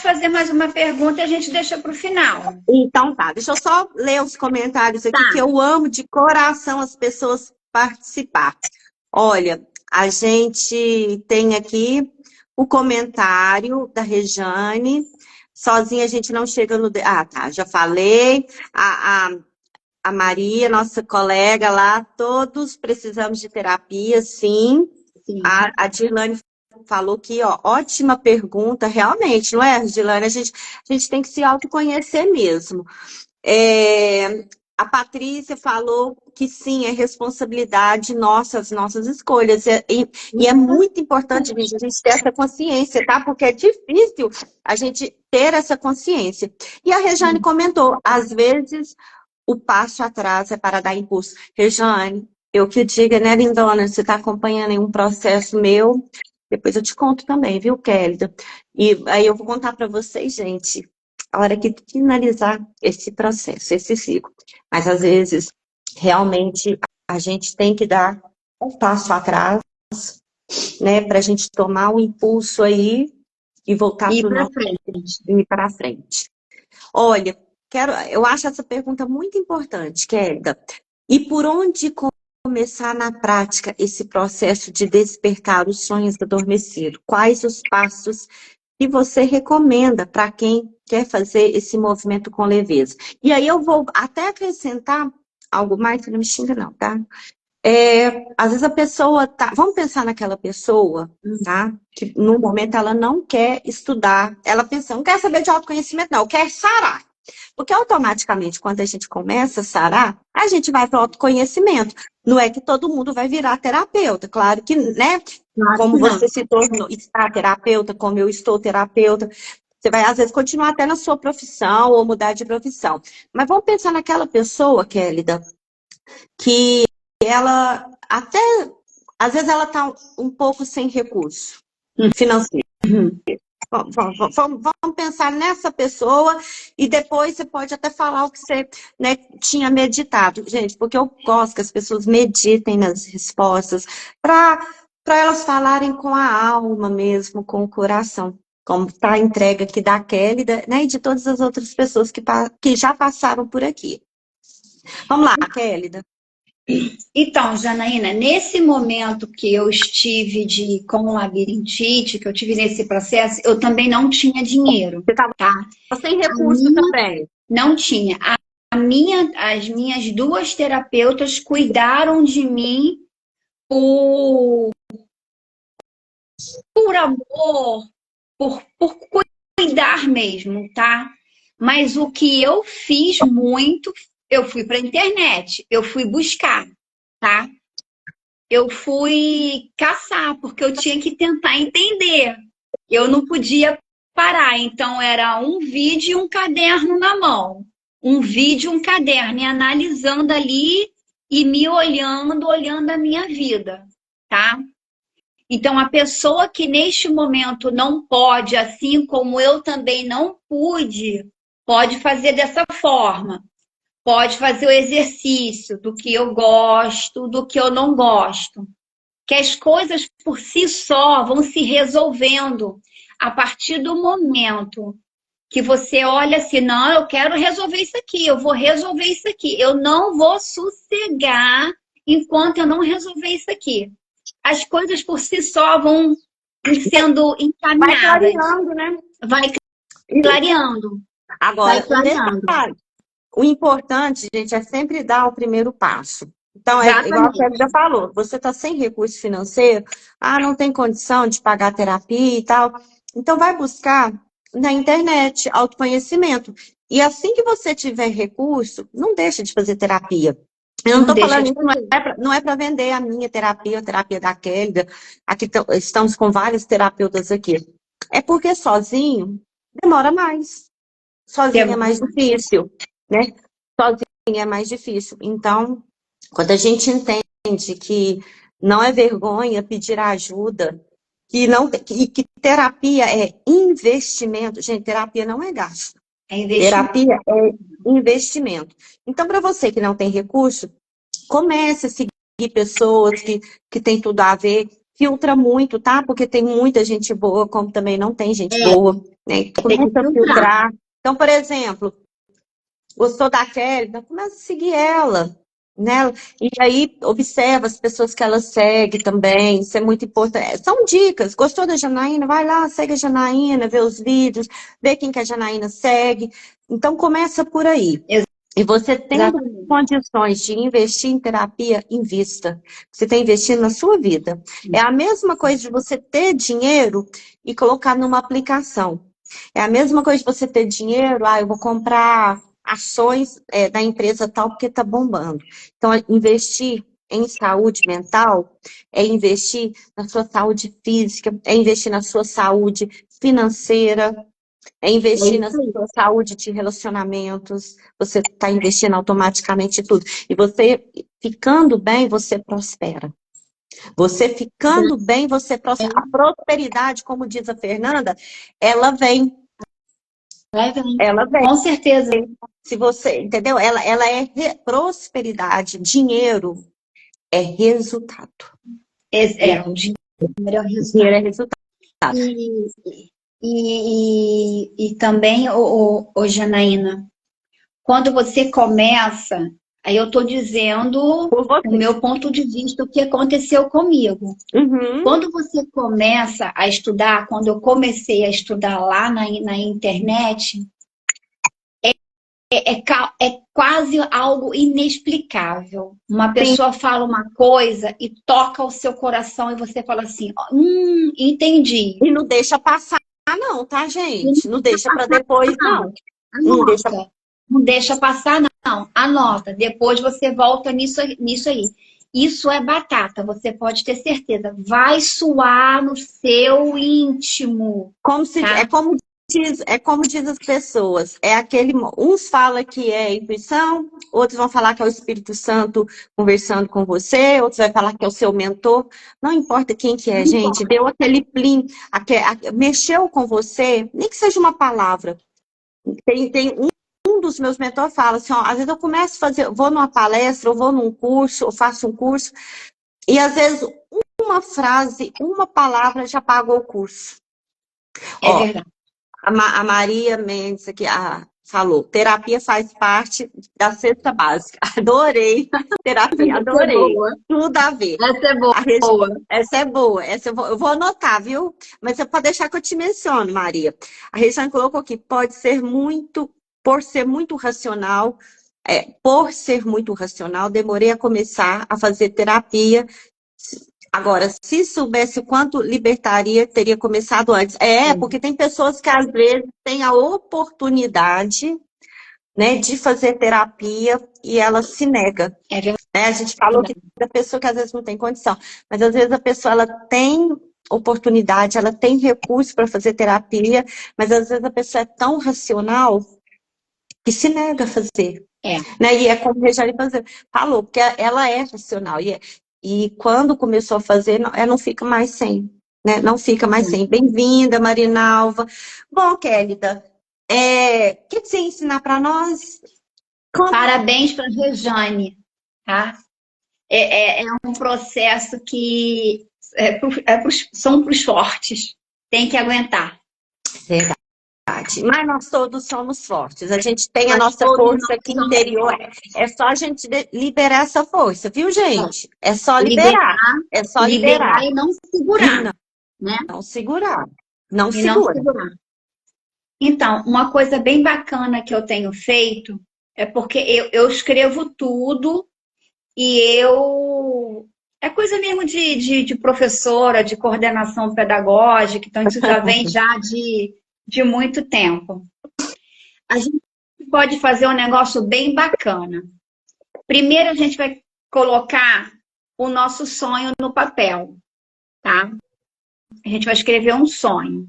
fazer mais uma pergunta e a gente deixa para o final. Então tá, deixa eu só ler os comentários aqui, que eu amo de coração as pessoas participar. Olha, a gente tem aqui o comentário da Rejane. Sozinha a gente não chega no... Ah, tá, já falei. A Maria, nossa colega lá, todos precisamos de terapia, sim. A Dirlane falou que, ó, ótima pergunta, realmente, não é, Dirlane? A gente tem que se autoconhecer mesmo. A Patrícia falou que sim, é responsabilidade nossa, as nossas escolhas. E é muito importante, gente, a gente ter essa consciência, tá? Porque é difícil a gente ter essa consciência. E a Rejane comentou, às vezes o passo atrás é para dar impulso. Rejane, eu que diga, né, lindona? Você está acompanhando em um processo meu, depois eu te conto também, viu, Kélida? E aí eu vou contar para vocês, gente, a hora que finalizar esse processo, esse ciclo. Mas às vezes, realmente, a gente tem que dar um passo atrás, né, para a gente tomar um impulso aí e voltar para frente. Olha, eu acho essa pergunta muito importante, Kélida. E por onde começar na prática esse processo de despertar os sonhos adormecidos? Quais os passos que você recomenda para quem quer fazer esse movimento com leveza? E aí eu vou até acrescentar algo mais, que não me xinga não, tá? Às vezes a pessoa tá... Vamos pensar naquela pessoa, tá? Que no momento ela não quer estudar. Ela pensa, não quer saber de autoconhecimento, não, quer sarar. Porque automaticamente, quando a gente começa a sarar, a gente vai para o autoconhecimento. Não é que todo mundo vai virar terapeuta. Claro que, né? Como você se tornou, está terapeuta, como eu estou terapeuta. Você vai, às vezes, continuar até na sua profissão ou mudar de profissão. Mas vamos pensar naquela pessoa, Kélida, que ela até, às vezes ela está um pouco sem recurso financeiro. Vamos pensar nessa pessoa e depois você pode até falar o que você, né, tinha meditado. Gente, porque eu gosto que as pessoas meditem nas respostas para elas falarem com a alma mesmo, com o coração. Como está a entrega aqui da Kelly, né, e de todas as outras pessoas que já passaram por aqui. Vamos lá, Kelly. Então, Janaína, nesse momento que eu estive com labirintite, que eu tive nesse processo, eu também não tinha dinheiro, Você estava tá? sem recurso também. Não tinha. As minhas duas terapeutas cuidaram de mim por amor, por cuidar mesmo, tá? Mas o que eu fiz muito, eu fui para a internet, eu fui buscar, tá? Eu fui caçar, porque eu tinha que tentar entender. Eu não podia parar, então era um vídeo e um caderno na mão. Um vídeo, um caderno, e analisando ali e me olhando a minha vida, tá? Então, a pessoa que neste momento não pode, assim como eu também não pude, pode fazer dessa forma. Pode fazer o exercício do que eu gosto, do que eu não gosto. Que as coisas por si só vão se resolvendo a partir do momento que você olha assim, não, eu quero resolver isso aqui, eu vou resolver isso aqui. Eu não vou sossegar enquanto eu não resolver isso aqui. As coisas por si só vão sendo encaminhadas. Vai clareando, né? Vai clareando. Agora, Vai clareando. o importante, gente, é sempre dar o primeiro passo. Então, igual a Kelly já falou, você está sem recurso financeiro, não tem condição de pagar a terapia e tal. Então, vai buscar na internet autoconhecimento. E assim que você tiver recurso, não deixa de fazer terapia. Eu não estou falando isso, não é para vender a minha terapia, a terapia da Kelly. Aqui estamos com vários terapeutas aqui. É porque sozinho demora mais. Sozinho é mais difícil, né? Sozinho é mais difícil. Então, quando a gente entende que não é vergonha pedir ajuda, que terapia é investimento. Gente, terapia não é gasto. Terapia é investimento. Então, para você que não tem recurso, comece a seguir pessoas que tem tudo a ver. Filtra muito, tá? Porque tem muita gente boa, como também não tem gente boa. Né? Começa a filtrar. Então, por exemplo, gostou da Kelly? Então começa a seguir ela. Né? E aí, observa as pessoas que ela segue também, isso é muito importante. São dicas. Gostou da Janaína? Vai lá, segue a Janaína, vê os vídeos, vê quem que a Janaína segue. Então, começa por aí. E você tendo condições de investir em terapia, invista. Você está investindo na sua vida. É a mesma coisa de você ter dinheiro e colocar numa aplicação. É a mesma coisa de você ter dinheiro, eu vou comprar ações da empresa tal porque está bombando. Então, investir em saúde mental é investir na sua saúde física, é investir na sua saúde financeira, é investir na sua saúde de relacionamentos. Você está investindo automaticamente tudo. E você ficando bem, você prospera. Você ficando bem, você prospera. A prosperidade, como diz a Fernanda, ela vem. Ela vem. Com certeza. Se você, entendeu? Ela é prosperidade. Dinheiro é resultado. O dinheiro é o resultado. Dinheiro é resultado. E também, Janaína, quando você começa, aí eu estou dizendo o meu ponto de vista, o que aconteceu comigo. Uhum. Quando você começa a estudar, quando eu comecei a estudar lá na internet, é quase algo inexplicável. Uma pessoa fala uma coisa e toca o seu coração e você fala assim, entendi. E não deixa passar, não, tá, gente? Não deixa para depois, não. Não deixa passar, não. Anota. Depois você volta nisso aí. Isso é batata, você pode ter certeza. Vai suar no seu íntimo. É como como diz as pessoas, uns falam que é intuição, outros vão falar que é o Espírito Santo conversando com você, outros vão falar que é o seu mentor. Não importa quem que é, Não gente, importa. deu aquele plim, mexeu com você, nem que seja uma palavra. Tem um dos meus mentores fala assim, ó, às vezes eu começo a fazer, vou numa palestra, ou vou num curso, ou faço um curso, e às vezes uma frase, uma palavra já pagou o curso. É Ó, verdade. a Maria Mendes aqui falou, terapia faz parte da cesta básica. Adorei terapia, Essa é adorei. boa. Tudo a ver. Essa é boa. Essa é boa. Essa eu vou anotar, viu? Mas é para deixar que eu te menciono, Maria. A Regiane colocou aqui, por ser muito racional, demorei a começar a fazer terapia. Agora, se soubesse o quanto libertaria, teria começado antes. Porque tem pessoas que às vezes têm a oportunidade, né, de fazer terapia e ela se nega. É verdade. Né? A gente falou que da pessoa que às vezes não tem condição, mas às vezes a pessoa ela tem oportunidade, ela tem recurso para fazer terapia, mas às vezes a pessoa é tão racional que se nega a fazer. Né? E é como a Regiane falou, porque ela é racional. E quando começou a fazer, não fica mais sem. Né? Não fica mais sem. Bem-vinda, Marinalva. Bom, Kélida, o que você ensinar para nós? Parabéns para a Rejane, tá? É um processo que são para os fortes. Tem que aguentar. Verdade. Mas nós todos somos fortes. A gente tem a nossa força aqui interior. É só a gente liberar essa força, viu, gente? É só liberar. É só liberar. E não segurar. Né? Não segurar. Não segurar. Então, uma coisa bem bacana que eu tenho feito é porque eu escrevo tudo e é coisa mesmo de professora, de coordenação pedagógica, então isso já vem de muito tempo. A gente pode fazer um negócio bem bacana. Primeiro a gente vai colocar o nosso sonho no papel, tá? A gente vai escrever um sonho.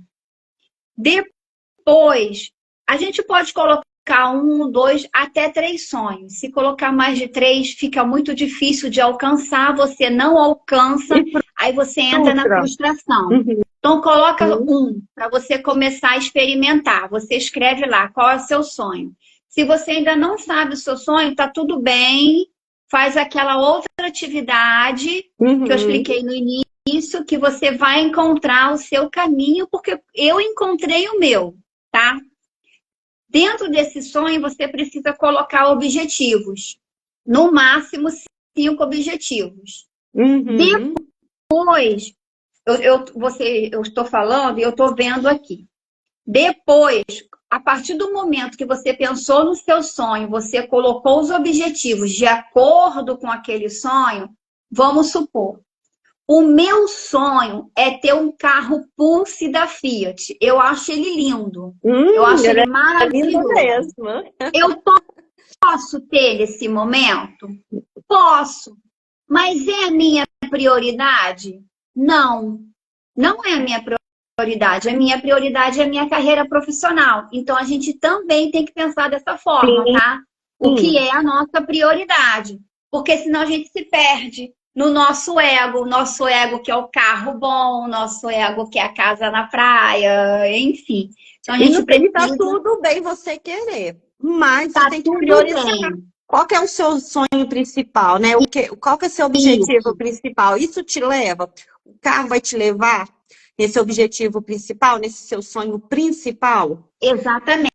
Depois, a gente pode colocar 1, 2, até 3 sonhos. Se colocar mais de 3, fica muito difícil de alcançar, você não alcança, aí você entra na frustração. Então, coloca 1 para você começar a experimentar. Você escreve lá qual é o seu sonho. Se você ainda não sabe o seu sonho, tá tudo bem. Faz aquela outra atividade que eu expliquei no início, que você vai encontrar o seu caminho, porque eu encontrei o meu, tá? Dentro desse sonho, você precisa colocar objetivos. No máximo, 5 objetivos. Depois, eu estou falando e eu estou vendo aqui. Depois, a partir do momento que você pensou no seu sonho, você colocou os objetivos de acordo com aquele sonho, vamos supor, o meu sonho é ter um carro Pulse da Fiat. Eu acho ele lindo. Eu acho ele maravilhoso. Mesmo. Eu posso ter nesse momento? Posso. Mas é a minha prioridade? Não. Não é a minha prioridade. A minha prioridade é a minha carreira profissional. Então, a gente também tem que pensar dessa forma, tá? O que é a nossa prioridade. Porque senão a gente se perde no nosso ego que é o carro bom, nosso ego que é a casa na praia, enfim. Então a gente precisa... Tá tudo bem você querer, mas você tem que priorizar. Qual que é o seu sonho principal, né? Qual que é o seu objetivo principal? Isso te leva, o carro vai te levar nesse objetivo principal, nesse seu sonho principal? Exatamente.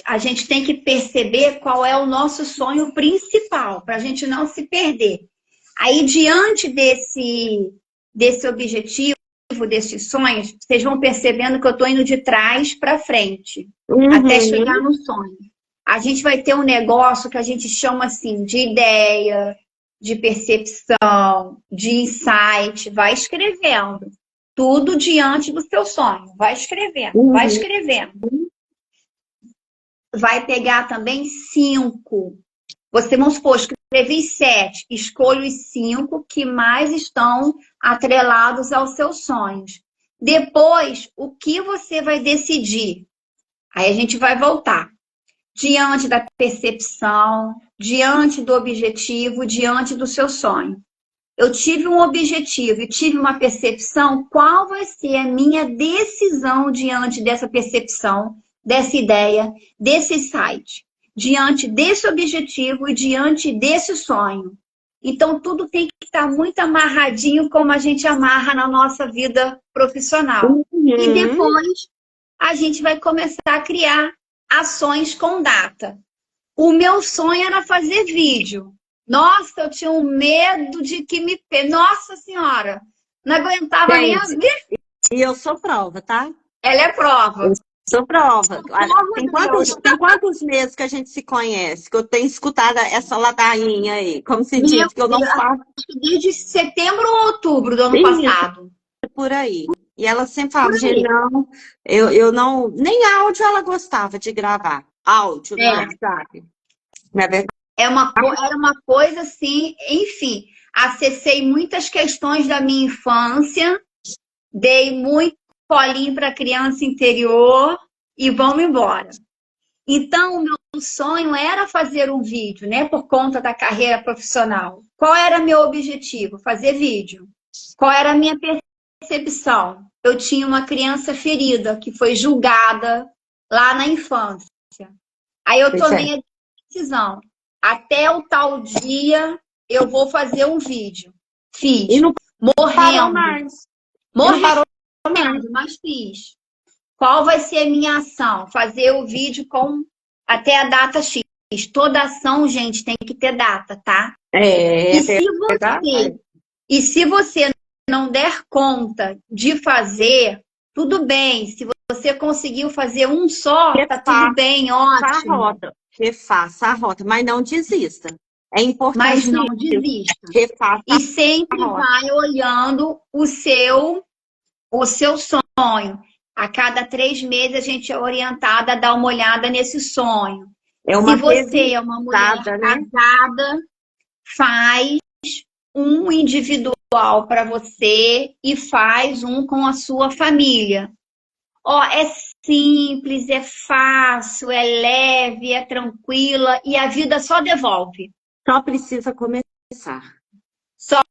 A gente tem que perceber qual é o nosso sonho principal, para a gente não se perder. Aí, diante desse objetivo, desses sonhos, vocês vão percebendo que eu estou indo de trás para frente, até chegar no sonho. A gente vai ter um negócio que a gente chama assim de ideia, de percepção, de insight. Vai escrevendo. Tudo diante do seu sonho. Vai escrevendo, vai escrevendo. Vai pegar também 5. Vamos supor, escrevi 7, escolho os 5 que mais estão atrelados aos seus sonhos. Depois, o que você vai decidir? Aí a gente vai voltar. Diante da percepção, diante do objetivo, diante do seu sonho. Eu tive um objetivo e tive uma percepção, qual vai ser a minha decisão diante dessa percepção, dessa ideia, desse insight, diante desse objetivo e diante desse sonho. Então, tudo tem que estar muito amarradinho, como a gente amarra na nossa vida profissional. E depois, a gente vai começar a criar ações com data. O meu sonho era fazer vídeo. Nossa, eu tinha um medo de que me... Nossa Senhora! Não aguentava nem Gente, ver. e eu sou prova, tá? Ela é prova. Sou prova. Tem Deus. quantos meses que a gente se conhece? Que eu tenho escutado essa ladainha aí. Como se Meu diz, que eu não Deus, faço acho que desde setembro ou outubro do ano passado. por aí. E ela sempre fala, Por aí. gente, não, eu não... Nem áudio ela gostava de gravar. Áudio, É. no WhatsApp. Não é verdade? Era uma coisa assim, enfim. Acessei muitas questões da minha infância, dei muito colinho para criança interior e vamos embora. Então, o meu sonho era fazer um vídeo, né? Por conta da carreira profissional. Qual era meu objetivo? Fazer vídeo. Qual era a minha percepção? Eu tinha uma criança ferida que foi julgada lá na infância. Aí eu tomei a decisão. Até o tal dia eu vou fazer um vídeo. Fiz. E não parou Morrendo. mais. Morrendo, mas fiz. Qual vai ser a minha ação? Fazer o vídeo com até a data X. Toda ação, gente, tem que ter data, tá? E se você não der conta de fazer, tudo bem. Se você conseguiu fazer um só, tá tudo bem, ótimo. Refaça a rota, mas não desista. É importante. Mas não desista. Refaça E sempre vai olhando o seu sonho. A cada 3 meses a gente é orientada a dar uma olhada nesse sonho. Se você é uma mulher casada, faz um individual para você e faz um com a sua família. É simples, é fácil, é leve, é tranquila e a vida só devolve. Só precisa começar. Só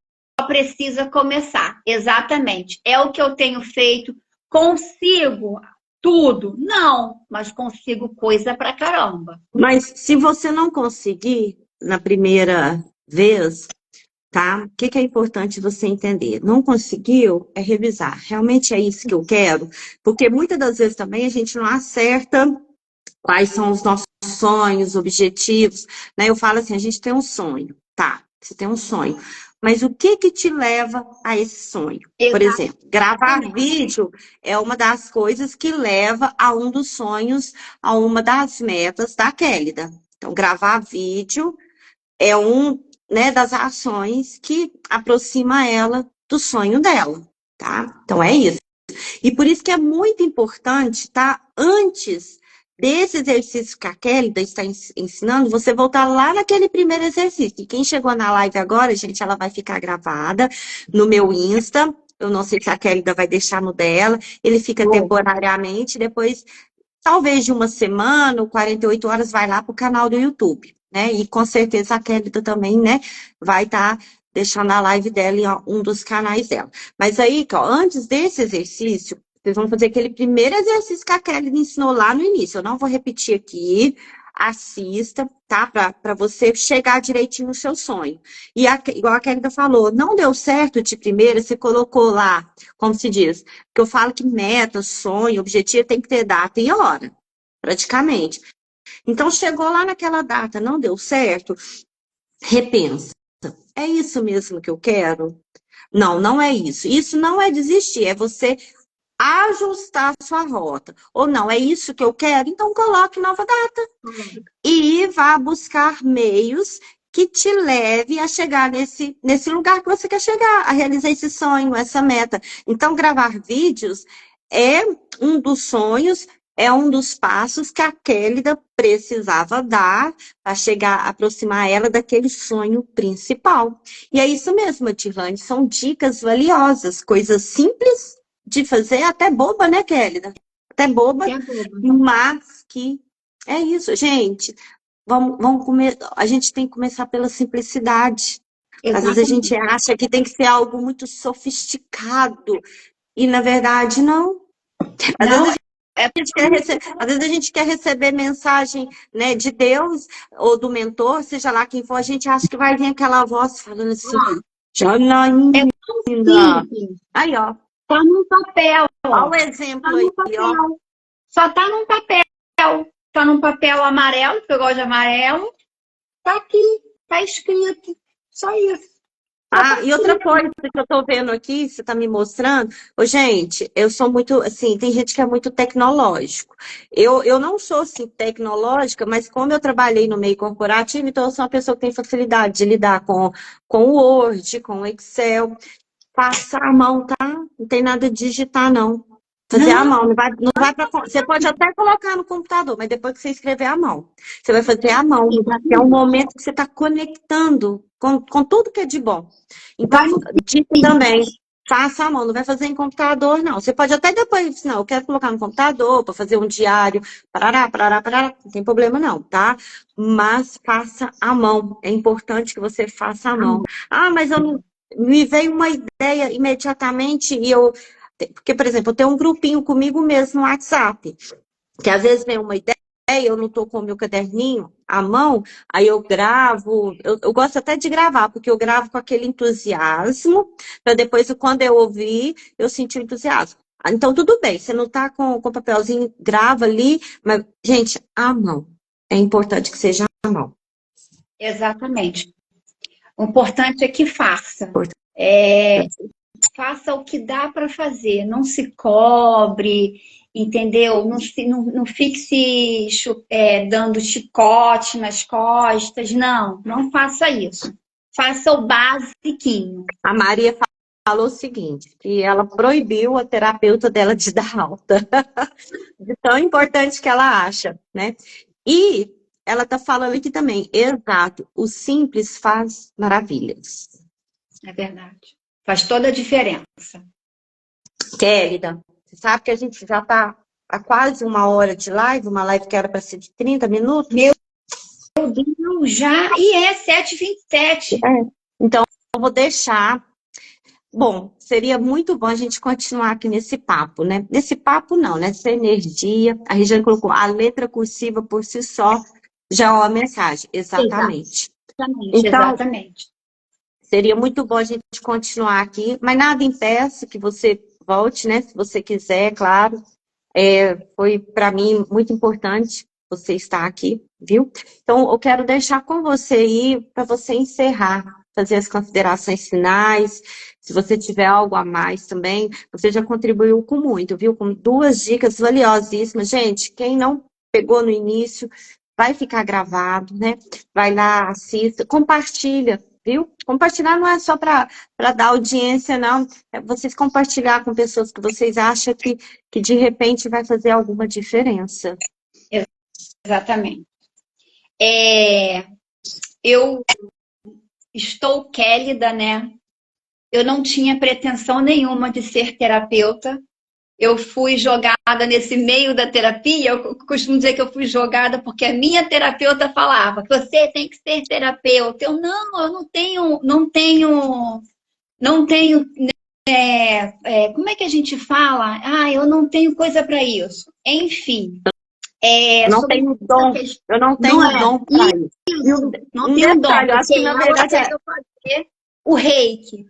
precisa começar, exatamente. É o que eu tenho feito. Consigo tudo? Não, mas consigo coisa pra caramba. Mas se você não conseguir na primeira vez, tá? O que é importante você entender? Não conseguiu, é revisar. Realmente é isso que eu quero? Porque muitas das vezes também a gente não acerta quais são os nossos sonhos, objetivos, né? Eu falo assim, a gente tem um sonho, tá? Você tem um sonho. Mas o que te leva a esse sonho? Por exemplo, gravar vídeo é uma das coisas que leva a um dos sonhos, a uma das metas da Kélida. Então, gravar vídeo é né, das ações que aproxima ela do sonho dela, tá? Então, é isso. E por isso que é muito importante, tá? Antes desse exercício que a Kélida está ensinando, você voltar lá naquele primeiro exercício. E quem chegou na live agora, gente, ela vai ficar gravada no meu Insta. Eu não sei se a Kélida vai deixar no dela. Ele fica temporariamente, depois, talvez de uma semana ou 48 horas, vai lá para o canal do YouTube, né? E com certeza a Kélida também, né, vai estar deixando a live dela em um dos canais dela. Mas aí, ó, antes desse exercício, vocês vão fazer aquele primeiro exercício que a Kélida ensinou lá no início. Eu não vou repetir aqui. Assista, tá? Para você chegar direitinho no seu sonho. E igual a Kélida falou, não deu certo de primeira, você colocou lá, como se diz, porque eu falo que meta, sonho, objetivo tem que ter data e hora, praticamente. Então, chegou lá naquela data, não deu certo, repensa. É isso mesmo que eu quero? Não, não é isso. Isso não é desistir, é você ajustar a sua rota. Ou não, é isso que eu quero? Então coloque nova data. E vá buscar meios que te leve a chegar nesse lugar que você quer chegar, a realizar esse sonho, essa meta. Então, gravar vídeos é um dos sonhos, é um dos passos que a Kélida precisava dar para chegar, aproximar ela daquele sonho principal. E é isso mesmo, Tirlane, são dicas valiosas, coisas simples de fazer, até boba, né, Kélida? até boba, É boba. mas que é isso, gente. A gente tem que começar pela simplicidade. Às vezes a gente Exatamente. acha que tem que ser algo muito sofisticado, e na verdade não. Às vezes Não, é às vezes a gente quer receber mensagem, né, de Deus ou do mentor, seja lá quem for, a gente acha que vai vir aquela voz falando assim, Janaína. simples. Aí, ó. Tá num papel, Olha ó. o Tá exemplo aí, num ó. papel. Só tá num papel. Tá num papel amarelo, porque eu gosto de amarelo. Tá aqui, tá escrito. Só isso. Só tá Ah, e outra escrito. coisa que eu tô vendo aqui, você tá me mostrando, ô, gente, eu sou muito, assim, tem gente que é muito tecnológico. Eu não sou, assim, tecnológica, mas como eu trabalhei no meio corporativo, então eu sou uma pessoa que tem facilidade de lidar com o Word, com o Excel. Passar a mão, tá? Não tem nada de digitar, não. Fazer a Não, mão, não vai para. Você pode até colocar no computador, mas depois que você escrever a mão, você vai fazer a mão, que é um exatamente. momento que você está conectando com tudo que é de bom. Então, Vai no dica também, faça a mão, não vai fazer em computador, não. Você pode até depois, não, eu quero colocar no computador para fazer um diário, parará, parará, parará, não tem problema não, tá? Mas faça a mão, é importante que você faça a mão. Ah, mas eu não. Me veio uma ideia imediatamente e eu. Porque, por exemplo, eu tenho um grupinho comigo mesmo no WhatsApp, que às vezes vem uma ideia, eu não estou com o meu caderninho à mão, aí eu gravo. Eu gosto até de gravar, porque eu gravo com aquele entusiasmo, para depois, quando eu ouvir, eu sentir o entusiasmo. Então, tudo bem, você não está com papelzinho, grava ali, mas, gente, à mão. É importante que seja à mão. Exatamente. O importante é que faça. Importante. Faça o que dá para fazer. Não se cobre, entendeu? Não fique dando chicote nas costas. Não, não faça isso. Faça o basiquinho. A Maria falou o seguinte, que ela proibiu a terapeuta dela de dar alta, de tão importante que ela acha, né? E ela está falando aqui também, exato, o simples faz maravilhas. É verdade. Faz toda a diferença. Kélida, você sabe que a gente já está há quase uma hora de live, uma live que era para ser de 30 minutos? Meu Deus, já. E é 7h27. Então, eu vou deixar. Bom, seria muito bom a gente continuar aqui nesse papo, né? Nesse papo não, nessa energia. A Regiane colocou a letra cursiva por si só, já é uma mensagem. Exatamente. Exatamente, Então, exatamente. seria muito bom a gente continuar aqui, mas nada impeça que você volte, né? Se você quiser, claro. Foi para mim muito importante você estar aqui, viu? Então, eu quero deixar com você aí para você encerrar, fazer as considerações finais. Se você tiver algo a mais também, você já contribuiu com muito, viu? Com 2 dicas valiosíssimas. Gente, quem não pegou no início, vai ficar gravado, né? Vai lá, assista, compartilha, viu? Compartilhar não é só para dar audiência, não. É vocês compartilhar com pessoas que vocês acham que de repente vai fazer alguma diferença. Exatamente. Eu estou Kélida, né? Eu não tinha pretensão nenhuma de ser terapeuta. Eu fui jogada nesse meio da terapia. Eu costumo dizer que eu fui jogada porque a minha terapeuta falava que você tem que ser terapeuta. Eu não tenho. Como é que a gente fala? Ah, eu não tenho coisa para isso. Enfim, Eu não sobre tenho essa dom, questão. eu não Não tenho é dom para isso. isso, não Um tenho dom, detalhe, eu acho porque que na ela verdade quer fazer o reiki.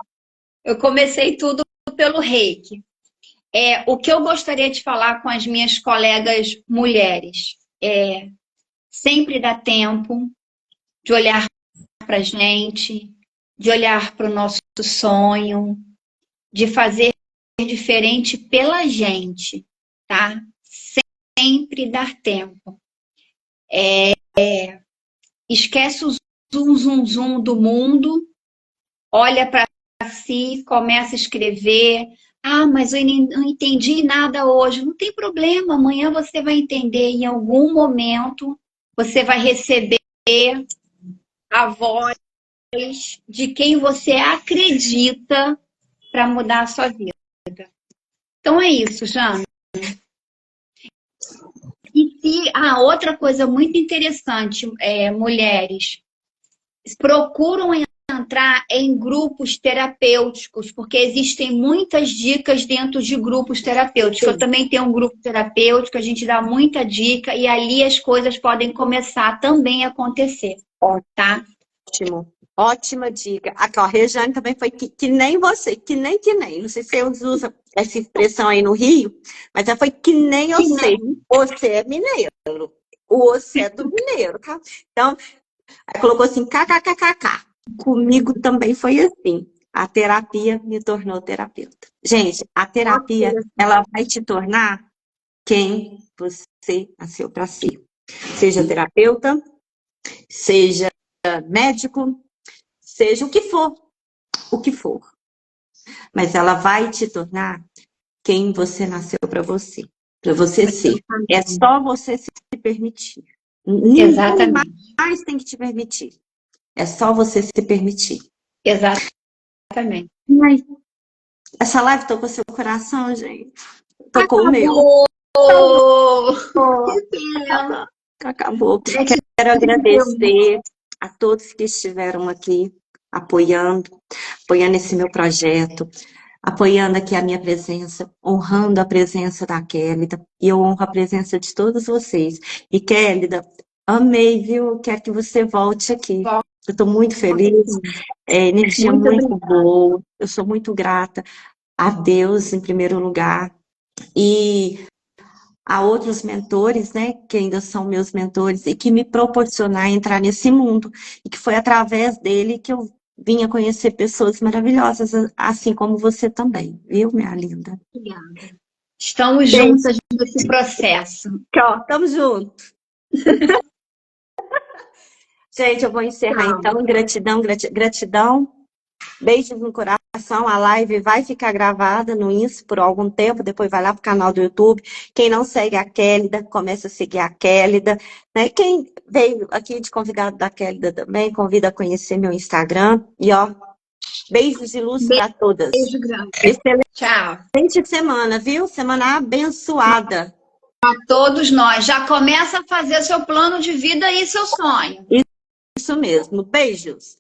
Eu comecei tudo pelo reiki. O que eu gostaria de falar com as minhas colegas mulheres é sempre dá tempo de olhar para a gente, de olhar para o nosso sonho, de fazer diferente pela gente, tá? Sempre dar tempo. Esquece o zum, zum, zum do mundo, olha para si, começa a escrever. Ah, mas eu não entendi nada hoje. Não tem problema, amanhã você vai entender. Em algum momento, você vai receber a voz de quem você acredita para mudar a sua vida. Então é isso, Jana. outra coisa muito interessante, mulheres, procuram entrar em grupos terapêuticos, porque existem muitas dicas dentro de grupos terapêuticos. Eu também tenho um grupo terapêutico, a gente dá muita dica e ali as coisas podem começar também a acontecer, tá? Ótimo. Ótima dica. Aqui, ó, a Rejane também foi que nem você, que nem. Não sei se você usa essa expressão aí no Rio, mas ela foi que nem eu sei. Você é mineiro. Você é do mineiro, tá? Então, aí colocou assim, kkkk. Comigo também foi assim. A terapia me tornou terapeuta. Gente, a terapia, ela vai te tornar quem você nasceu para ser. Seja terapeuta, seja médico, seja o que for. Mas ela vai te tornar quem você nasceu para você ser. É só você se permitir. Ninguém mais tem que te permitir. É só você se permitir. Exatamente. Ai, essa live tocou seu coração, gente? Tocou o meu. Acabou. Quero agradecer a todos que estiveram aqui apoiando esse meu projeto, apoiando aqui a minha presença, honrando a presença da Kélida, e eu honro a presença de todos vocês. E Kélida, amei, viu? Quero que você volte aqui. Eu estou muito feliz, energia muito boa, eu sou muito grata a Deus em primeiro lugar, e a outros mentores, né, que ainda são meus mentores, e que me proporcionaram entrar nesse mundo, e que foi através dele que eu vim a conhecer pessoas maravilhosas, assim como você também, viu, minha linda? Obrigada. Estamos juntas nesse processo. Estamos juntos. Gente, eu vou encerrar então. Gratidão. Beijos no coração. A live vai ficar gravada no Insta por algum tempo. Depois vai lá pro canal do YouTube. Quem não segue a Kélida, começa a seguir a Kélida. Né? Quem veio aqui de convidado da Kélida também, convida a conhecer meu Instagram. E ó, beijos de luz para todas. Beijo grande. Tchau. Excelente semana, viu? Semana abençoada. A todos nós. Já começa a fazer seu plano de vida e seu sonho. Isso mesmo. Beijos.